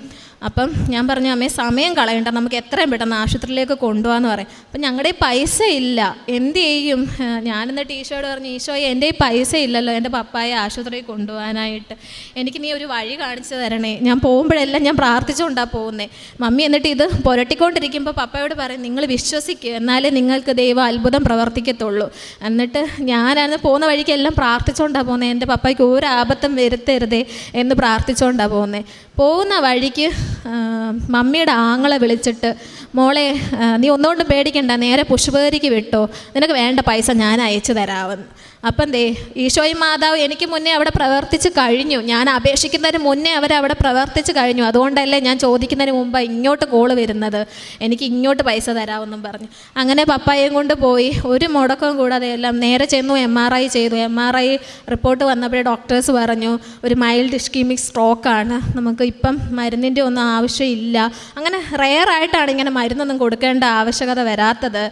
അപ്പം ഞാൻ പറഞ്ഞു, അമ്മേ സമയം കളയണ്ട, നമുക്ക് എത്രയും പെട്ടെന്ന് ആശുപത്രിയിലേക്ക് കൊണ്ടുപോകാമെന്ന് പറയും. അപ്പം ഞങ്ങളുടെ പൈസ ഇല്ല, എന്ത് ചെയ്യും? ഞാനെന്നിട്ട് ഈശോയോട് പറഞ്ഞു, ഈശോയെ എൻ്റെ ഈ പൈസ ഇല്ലല്ലോ എൻ്റെ പപ്പായെ ആശുപത്രിയിൽ കൊണ്ടുപോകാനായിട്ട്, എനിക്ക് നീ ഒരു വഴി കാണിച്ചു തരണേ. ഞാൻ പോകുമ്പോഴെല്ലാം ഞാൻ പ്രാർത്ഥിച്ചുകൊണ്ടാണ് പോകുന്നത്. മമ്മി എന്നിട്ട് ഇത് പുരട്ടിക്കൊണ്ടിരിക്കുമ്പോൾ പപ്പയോട് പറയും, നിങ്ങൾ വിശ്വസിക്കുക, എന്നാലേ നിങ്ങൾക്ക് ദൈവം അത്ഭുതം പ്രവർത്തിക്കത്തുള്ളൂ. എന്നിട്ട് ഞാനന്ന് പോകുന്ന വഴിക്കെല്ലാം പ്രാർത്ഥിച്ചുകൊണ്ടാണ് പോകുന്നത്, എൻ്റെ പപ്പായ്ക്ക് ഒരു ആപത്തും വരുത്തരുതേ എന്ന് പ്രാർത്ഥിച്ചുകൊണ്ടാണ് പോകുന്നത്. പോകുന്ന വഴിക്ക് മമ്മിയുടെ ആങ്ങളെ വിളിച്ചിട്ട്, മോളെ നീ ഒന്നുകൊണ്ടും പേടിക്കണ്ട, നേരെ പുഷ്പഗിരിക്ക് വിട്ടോ, നിനക്ക് വേണ്ട പൈസ ഞാൻ അയച്ചു തരാമെന്ന്. അപ്പം ഈശോയും മാതാവ് എനിക്ക് മുന്നേ അവിടെ പ്രവർത്തിച്ച് കഴിഞ്ഞു. ഞാൻ അപേക്ഷിക്കുന്നതിന് മുന്നേ അവരവിടെ പ്രവർത്തിച്ച് കഴിഞ്ഞു. അതുകൊണ്ടല്ലേ ഞാൻ ചോദിക്കുന്നതിന് മുമ്പ് ഇങ്ങോട്ട് കോള് വരുന്നത്, എനിക്ക് ഇങ്ങോട്ട് പൈസ തരാമെന്നും പറഞ്ഞു. അങ്ങനെ പപ്പായെയും കൊണ്ട് പോയി, ഒരു മുടക്കവും കൂടാതെ എല്ലാം നേരെ ചെന്നു. MRI ചെയ്തു. MRI റിപ്പോർട്ട് വന്നപ്പോഴേ ഡോക്ടേഴ്സ് പറഞ്ഞു ഒരു മൈൽഡ് ഇസ്കീമിക് സ്ട്രോക്കാണ്, നമുക്ക് ഇപ്പം മരുന്നിൻ്റെ ഒന്നും ആവശ്യമില്ല. അങ്ങനെ റെയറായിട്ടാണ് ഇങ്ങനെ മരുന്നൊന്നും കൊടുക്കേണ്ട ആവശ്യകത വരാത്തത്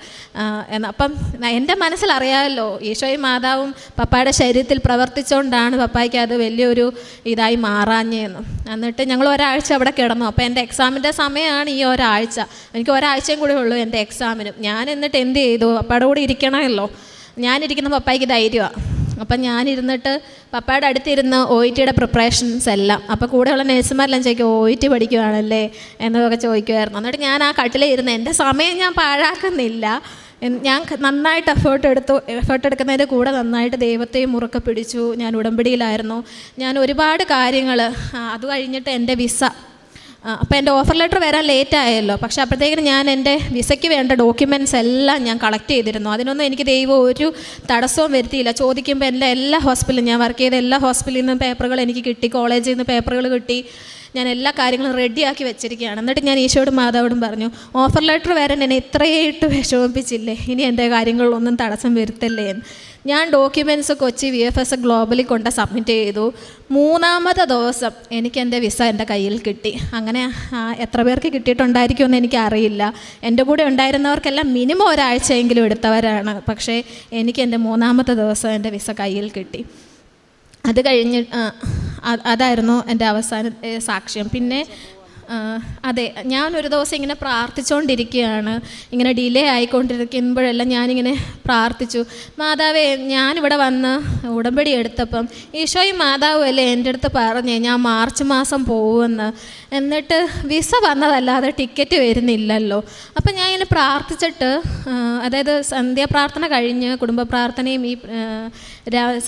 എന്ന്. അപ്പം എൻ്റെ മനസ്സിലറിയാമല്ലോ ഈശോയും മാതാവും പപ്പായുടെ ശരീരത്തിൽ പ്രവർത്തിച്ചുകൊണ്ടാണ് പപ്പായ്ക്ക് അത് വലിയൊരു ഇതായി മാറാഞ്ഞെന്ന്. എന്നിട്ട് ഞങ്ങൾ ഒരാഴ്ച അവിടെ കിടന്നു. അപ്പോൾ എൻ്റെ എക്സാമിൻ്റെ സമയമാണ് ഈ ഒരാഴ്ച. എനിക്ക് ഒരാഴ്ചയും കൂടെ ഉള്ളൂ എൻ്റെ എക്സാമിനും. ഞാൻ എന്നിട്ട് എന്ത് ചെയ്തു, പപ്പായുടെ കൂടെ ഇരിക്കണമല്ലോ. ഞാനിരിക്കുന്ന പപ്പായ്ക്ക് ധൈര്യമാണ്. അപ്പം ഞാനിരുന്നിട്ട് പപ്പായുടെ അടുത്തിരുന്ന് OIT പ്രിപ്പറേഷൻസ് എല്ലാം. അപ്പോൾ കൂടെയുള്ള നേഴ്സുമാരെല്ലാം ചോദിക്കും OIT പഠിക്കുവാണല്ലേ എന്നൊക്കെ ചോദിക്കുമായിരുന്നു. എന്നിട്ട് ഞാൻ ആ കട്ടിലിരുന്ന് എൻ്റെ സമയം ഞാൻ പാഴാക്കുന്നില്ല. ഞാൻ നന്നായിട്ട് എഫേർട്ട് എടുക്കുന്നതിൻ്റെ കൂടെ നന്നായിട്ട് ദൈവത്തെയും മുറുക്കെ പിടിച്ചു. ഞാൻ ഉടമ്പടിയിലായിരുന്നു. ഞാൻ ഒരുപാട് കാര്യങ്ങൾ, അത് കഴിഞ്ഞിട്ട് എൻ്റെ വിസ, അപ്പോൾ എൻ്റെ ഓഫർ ലെറ്റർ വരാൻ ലേറ്റ് ആയല്ലോ. പക്ഷേ അപ്പോഴത്തേക്കിനും ഞാൻ എൻ്റെ വിസയ്ക്ക് വേണ്ട ഡോക്യുമെൻറ്റ്സ് എല്ലാം ഞാൻ കളക്ട് ചെയ്തിരുന്നു. അതിനൊന്നും എനിക്ക് ദൈവം ഒരു തടസ്സവും വരുത്തിയില്ല. ചോദിക്കുമ്പോൾ എല്ലാ ഹോസ്പിറ്റലും, ഞാൻ വർക്ക് ചെയ്ത എല്ലാ ഹോസ്പിറ്റലിൽ നിന്നും പേപ്പറുകൾ എനിക്ക് കിട്ടി, കോളേജിൽ നിന്ന് പേപ്പറുകൾ കിട്ടി. ഞാൻ എല്ലാ കാര്യങ്ങളും റെഡിയാക്കി വെച്ചിരിക്കുകയാണ്. എന്നിട്ട് ഞാൻ ഈശോയോടും മാതാവോടും പറഞ്ഞു, ഓഫർ ലെറ്റർ വരാൻ എന്നെ ഇത്രയായിട്ട് വിഷമിപ്പിച്ചില്ലേ, ഇനി എൻ്റെ കാര്യങ്ങളിലൊന്നും തടസ്സം വരുത്തല്ലേ എന്ന്. ഞാൻ ഡോക്യുമെൻറ്റ്സ് കൊച്ചി VFS ഗ്ലോബലിൽ കൊണ്ട് സബ്മിറ്റ് ചെയ്തു. 3-ാമത്തെ ദിവസം എനിക്ക് എൻ്റെ വിസ എൻ്റെ കയ്യിൽ കിട്ടി. അങ്ങനെ എത്ര പേർക്ക് കിട്ടിയിട്ടുണ്ടായിരിക്കുമെന്ന് എനിക്കറിയില്ല. എൻ്റെ കൂടെ ഉണ്ടായിരുന്നവർക്കെല്ലാം മിനിമം ഒരാഴ്ചയെങ്കിലും എടുത്തവരാണ്. പക്ഷേ എനിക്ക് എൻ്റെ 3-ാമത്തെ ദിവസം എൻ്റെ വിസ കയ്യിൽ കിട്ടി. അത് കഴിഞ്ഞ് അതായിരുന്നു എൻ്റെ അവസാന സാക്ഷ്യം. പിന്നെ അതെ, ഞാനൊരു ദിവസം ഇങ്ങനെ പ്രാർത്ഥിച്ചുകൊണ്ടിരിക്കുകയാണ്. ഇങ്ങനെ ഡിലേ ആയിക്കൊണ്ടിരിക്കുമ്പോഴെല്ലാം ഞാനിങ്ങനെ പ്രാർത്ഥിച്ചു, മാതാവേ, ഞാനിവിടെ വന്ന് ഉടമ്പടി എടുത്തപ്പം ഈശോയും മാതാവും അല്ലേ എൻ്റെ അടുത്ത് പറഞ്ഞേ ഞാൻ മാർച്ച് മാസം പോകുമെന്ന്. എന്നിട്ട് വിസ വന്നതല്ലാതെ ടിക്കറ്റ് വരുന്നില്ലല്ലോ. അപ്പം ഞാൻ ഇങ്ങനെ പ്രാർത്ഥിച്ചിട്ട്, അതായത് സന്ധ്യാപ്രാർത്ഥന കഴിഞ്ഞ് കുടുംബ പ്രാർത്ഥനയും ഈ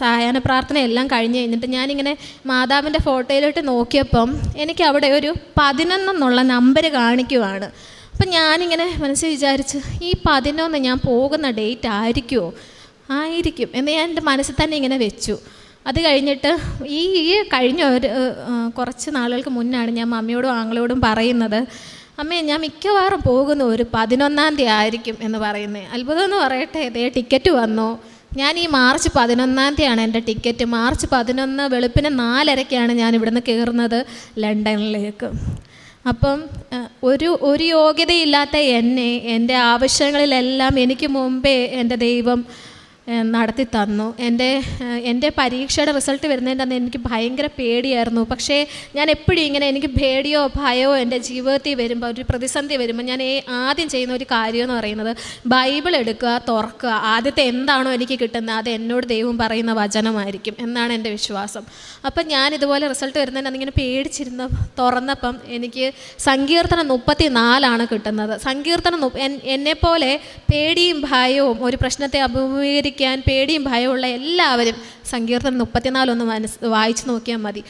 സായാഹ്ന പ്രാർത്ഥനയും എല്ലാം കഴിഞ്ഞ് കഴിഞ്ഞിട്ട് ഞാനിങ്ങനെ മാതാവിൻ്റെ ഫോട്ടോയിലോട്ട് നോക്കിയപ്പം എനിക്ക് അവിടെ ഒരു 11 എന്നുള്ള നമ്പർ കാണിക്കുവാണ്. അപ്പം ഞാനിങ്ങനെ മനസ്സിൽ വിചാരിച്ച്, ഈ 11 ഞാൻ പോകുന്ന ഡേറ്റ് ആയിരിക്കും എന്ന് ഞാൻ എൻ്റെ മനസ്സിൽ തന്നെ ഇങ്ങനെ വെച്ചു. അത് കഴിഞ്ഞിട്ട് ഈ കഴിഞ്ഞ കുറച്ച് നാളുകൾക്ക് മുന്നാണ് ഞാൻ മമ്മിയോടും ആങ്ങളോടും പറയുന്നത്, അമ്മേ, ഞാൻ മിക്കവാറും പോകുന്ന ഒരു 11-ാം തീയതി ആയിരിക്കും എന്ന് പറയുന്നത്. അത്ഭുതം എന്ന് പറയട്ടെ, ഇതേ ടിക്കറ്റ് വന്നു. ഞാൻ ഈ മാർച്ച് 11-ാം തീയതിയാണ് എൻ്റെ ടിക്കറ്റ്. മാർച്ച് 11 വെളുപ്പിന് 4:30-ക്കാണ് ഞാൻ ഇവിടുന്ന് കയറുന്നത് ലണ്ടനിലേക്ക്. അപ്പം ഒരു യോഗ്യതയില്ലാത്ത എന്നെ എൻ്റെ ആവശ്യങ്ങളിലെല്ലാം എനിക്ക് മുമ്പേ എൻ്റെ ദൈവം നടത്തി തന്നു. എൻ്റെ പരീക്ഷയുടെ റിസൾട്ട് വരുന്നതിൻ്റെ അന്ന് എനിക്ക് ഭയങ്കര പേടിയായിരുന്നു. പക്ഷേ ഞാൻ എപ്പോഴും ഇങ്ങനെ എനിക്ക് പേടിയോ ഭയമോ എൻ്റെ ജീവിതത്തിൽ വരുമ്പോൾ, ഒരു പ്രതിസന്ധി വരുമ്പോൾ ഞാൻ ആദ്യം ചെയ്യുന്ന ഒരു കാര്യം എന്ന് പറയുന്നത് ബൈബിൾ എടുക്കുക, തുറക്കുക. ആദ്യത്തെ എന്താണോ എനിക്ക് കിട്ടുന്നത് അത് എന്നോട് ദൈവം പറയുന്ന വചനമായിരിക്കും എന്നാണ് എൻ്റെ വിശ്വാസം. അപ്പം ഞാൻ ഇതുപോലെ റിസൾട്ട് വരുന്നതിന് അന്നിങ്ങനെ പേടിച്ചിരുന്ന് തുറന്നപ്പം എനിക്ക് സങ്കീർത്തനം 34 കിട്ടുന്നത്. സങ്കീർത്തനം എന്നെപ്പോലെ പേടിയും ഭയവും ഒരു പ്രശ്നത്തെ അഭിമുഖീകരിക്കാൻ പേടിയും ഭയമുള്ള എല്ലാവരും സങ്കീർത്തനം 34 വായിച്ചു നോക്കിയാൽ മതി.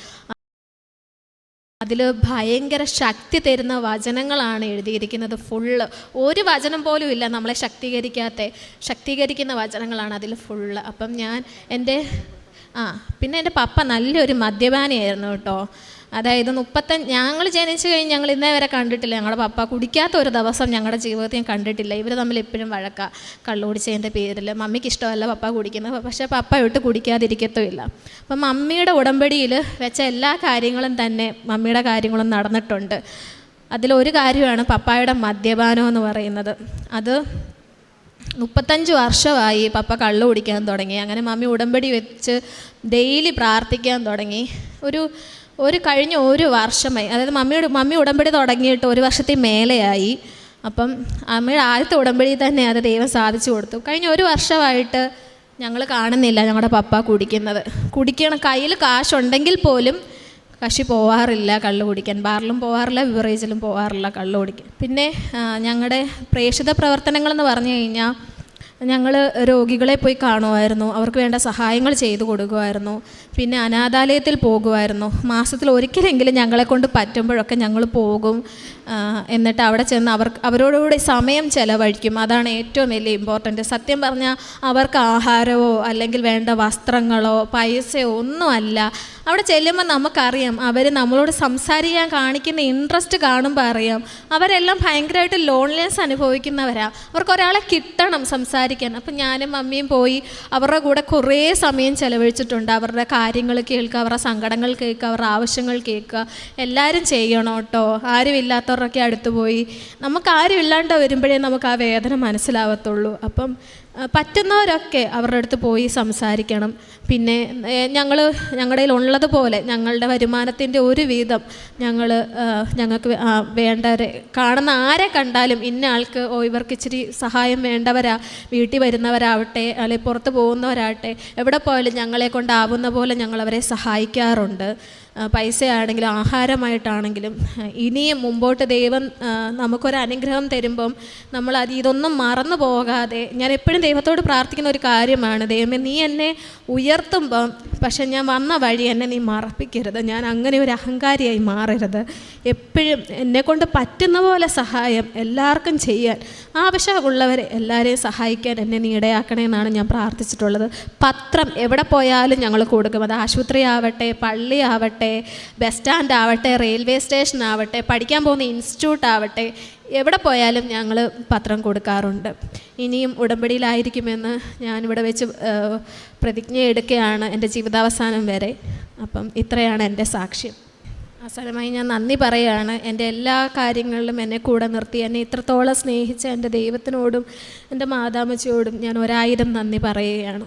അതിൽ ഭയങ്കര ശക്തി തരുന്ന വചനങ്ങളാണ് എഴുതിയിരിക്കുന്നത്. ഫുള്ള് ഒരു വചനം പോലും ഇല്ല നമ്മളെ ശക്തീകരിക്കുന്ന വചനങ്ങളാണ് അതിൽ ഫുള്ള്. അപ്പം ഞാൻ പിന്നെ എൻ്റെ പപ്പ നല്ലൊരു മദ്യപാനിയായിരുന്നു കേട്ടോ. അതായത് ഞങ്ങൾ ജനിച്ചു കഴിഞ്ഞ് ഞങ്ങൾ ഇന്നേ വരെ കണ്ടിട്ടില്ല, ഞങ്ങളുടെ പപ്പ കുടിക്കാത്ത ഒരു ദിവസം ഞങ്ങളുടെ ജീവിതത്തിൽ ഞാൻ കണ്ടിട്ടില്ല. ഇവർ തമ്മിൽ എപ്പോഴും വഴക്കാ കള്ളുകുടിച്ചതിൻ്റെ പേരിൽ. മമ്മിക്ക് ഇഷ്ടമല്ല പപ്പ കുടിക്കുന്നത്, പക്ഷേ പപ്പ ഇട്ട് കുടിക്കാതിരിക്കത്തുമില്ല. അപ്പം മമ്മിയുടെ ഉടമ്പടിയിൽ വെച്ച എല്ലാ കാര്യങ്ങളും തന്നെ മമ്മിയുടെ കാര്യങ്ങളും നടന്നിട്ടുണ്ട്. അതിലൊരു കാര്യമാണ് പപ്പായുടെ മദ്യപാനം എന്ന് പറയുന്നത്. അത് 35 വർഷമായി പപ്പ കള്ളു കുടിക്കാൻ തുടങ്ങി. അങ്ങനെ മമ്മി ഉടമ്പടി വെച്ച് ഡെയിലി പ്രാർത്ഥിക്കാൻ തുടങ്ങി. കഴിഞ്ഞ ഒരു വർഷമായി, അതായത് മമ്മി ഉടമ്പടി തുടങ്ങിയിട്ട് 1 വർഷത്തിൽ മേലെയായി. അപ്പം അമ്മയുടെ ആദ്യത്തെ ഉടമ്പടി തന്നെ അത് ദൈവം സാധിച്ചു കൊടുത്തു. കഴിഞ്ഞ 1 വർഷമായിട്ട് ഞങ്ങൾ കാണുന്നില്ല ഞങ്ങളുടെ പപ്പ കുടിക്കണം. കയ്യിൽ കാശുണ്ടെങ്കിൽ പോലും കക്ഷി പോവാറില്ല കള്ളു കുടിക്കാൻ. ബാറിലും പോവാറില്ല, ബിവറേജിലും പോവാറില്ല കള്ളു കുടിക്കാൻ. പിന്നെ ഞങ്ങളുടെ പ്രേക്ഷിത പ്രവർത്തനങ്ങളെന്ന് പറഞ്ഞു കഴിഞ്ഞാൽ ഞങ്ങൾ രോഗികളെ പോയി കാണുമായിരുന്നു, അവർക്ക് വേണ്ട സഹായങ്ങൾ ചെയ്തു കൊടുക്കുമായിരുന്നു. പിന്നെ അനാഥാലയത്തിൽ പോകുമായിരുന്നു. മാസത്തിൽ ഒരിക്കലെങ്കിലും ഞങ്ങളെ കൊണ്ട് പറ്റുമ്പോഴൊക്കെ ഞങ്ങൾ പോകും. എന്നിട്ട് അവിടെ ചെന്ന് അവരോടുകൂടി സമയം ചെലവഴിക്കും. അതാണ് ഏറ്റവും വലിയ ഇമ്പോർട്ടൻ്റ്. സത്യം പറഞ്ഞാൽ അവർക്ക് ആഹാരമോ അല്ലെങ്കിൽ വേണ്ട വസ്ത്രങ്ങളോ പൈസയോ ഒന്നുമല്ല. അവിടെ ചെല്ലുമ്പോൾ നമുക്കറിയാം, അവർ നമ്മളോട് സംസാരിക്കാൻ കാണിക്കുന്ന ഇൻട്രസ്റ്റ് കാണുമ്പോൾ അറിയാം അവരെല്ലാം ഭയങ്കരമായിട്ട് ലോൺലിനെസ് അനുഭവിക്കുന്നവരാണ്. അവർക്ക് ഒരാളെ കിട്ടണം സംസാരിക്കാൻ. അപ്പം ഞാനും മമ്മിയും പോയി അവരുടെ കൂടെ കുറേ സമയം ചെലവഴിച്ചിട്ടുണ്ട്. അവരുടെ കാര്യങ്ങൾ കേൾക്കുക, അവരുടെ സങ്കടങ്ങൾ കേൾക്കുക, അവരുടെ ആവശ്യങ്ങൾ കേൾക്കുക. എല്ലാവരും ചെയ്യണം കേട്ടോ. ആരുമില്ലാത്തവരൊക്കെ അടുത്ത് പോയി, നമുക്ക് ആരും ഇല്ലാണ്ട് വരുമ്പോഴേ നമുക്ക് ആ വേദന മനസ്സിലാവത്തുള്ളൂ. അപ്പം പറ്റുന്നവരൊക്കെ അവരുടെ അടുത്ത് പോയി സംസാരിക്കണം. പിന്നെ ഞങ്ങളുടെ ഉള്ളതുപോലെ ഞങ്ങളുടെ വരുമാനത്തിൻ്റെ ഒരു വീതം ഞങ്ങൾക്ക് വേണ്ടവരെ കാണുന്ന ആരെ കണ്ടാലും ഇന്ന ആൾക്ക് ഇവർക്ക് ഇച്ചിരി സഹായം വേണ്ടവരാ, വീട്ടിൽ വരുന്നവരാവട്ടെ അല്ലെങ്കിൽ പുറത്ത് പോകുന്നവരാകട്ടെ, എവിടെ പോയാലും ഞങ്ങളെ കൊണ്ടാവുന്ന പോലെ ഞങ്ങളവരെ സഹായിക്കാറുണ്ട്. പൈസയാണെങ്കിലും ആഹാരമായിട്ടാണെങ്കിലും. ഇനിയും മുമ്പോട്ട് ദൈവം നമുക്കൊരു അനുഗ്രഹം തരുമ്പം നമ്മൾ ഇതൊന്നും മറന്നു പോകാതെ, ഞാൻ എപ്പോഴും ദൈവത്തോട് പ്രാർത്ഥിക്കുന്ന ഒരു കാര്യമാണ്, ദൈവമേ നീ എന്നെ ഉയർത്തുമ്പം പക്ഷെ ഞാൻ വന്ന വഴി എന്നെ നീ മറപ്പിക്കരുത്, ഞാൻ അങ്ങനെ ഒരു അഹങ്കാരിയായി മാറരുത്. എപ്പോഴും എന്നെക്കൊണ്ട് പറ്റുന്ന പോലെ സഹായം എല്ലാവർക്കും ചെയ്യാൻ, ആവശ്യമുള്ളവരെ എല്ലാവരെയും സഹായിക്കാൻ എന്നെ നീ ഇടയാക്കണേ എന്നാണ് ഞാൻ പ്രാർത്ഥിച്ചിട്ടുള്ളത്. പത്രം എവിടെ പോയാലും ഞങ്ങൾ കൊടുക്കും. അത് ആശുപത്രി ആവട്ടെ, പള്ളി ആവട്ടെ, ബസ് സ്റ്റാൻഡ് ആവട്ടെ, റെയിൽവേ സ്റ്റേഷൻ ആവട്ടെ, പഠിക്കാൻ പോകുന്ന ഇൻസ്റ്റിറ്റ്യൂട്ട് ആവട്ടെ, എവിടെ പോയാലും ഞങ്ങൾ പത്രം കൊടുക്കാറുണ്ട്. ഇനിയും ഉടമ്പടിയിലായിരിക്കുമെന്ന് ഞാനിവിടെ വെച്ച് പ്രതിജ്ഞ എടുക്കുകയാണ് എൻ്റെ ജീവിതാവസാനം വരെ. അപ്പം ഇത്രയാണ് എൻ്റെ സാക്ഷ്യം. അവസാനമായി ഞാൻ നന്ദി പറയുകയാണ്. എൻ്റെ എല്ലാ കാര്യങ്ങളിലും എന്നെ കൂടെ നിർത്തി എന്നെ ഇത്രത്തോളം സ്നേഹിച്ച എൻ്റെ ദൈവത്തിനോടും എൻ്റെ മാതാമച്ചിയോടും ഞാൻ 1000 നന്ദി പറയുകയാണ്.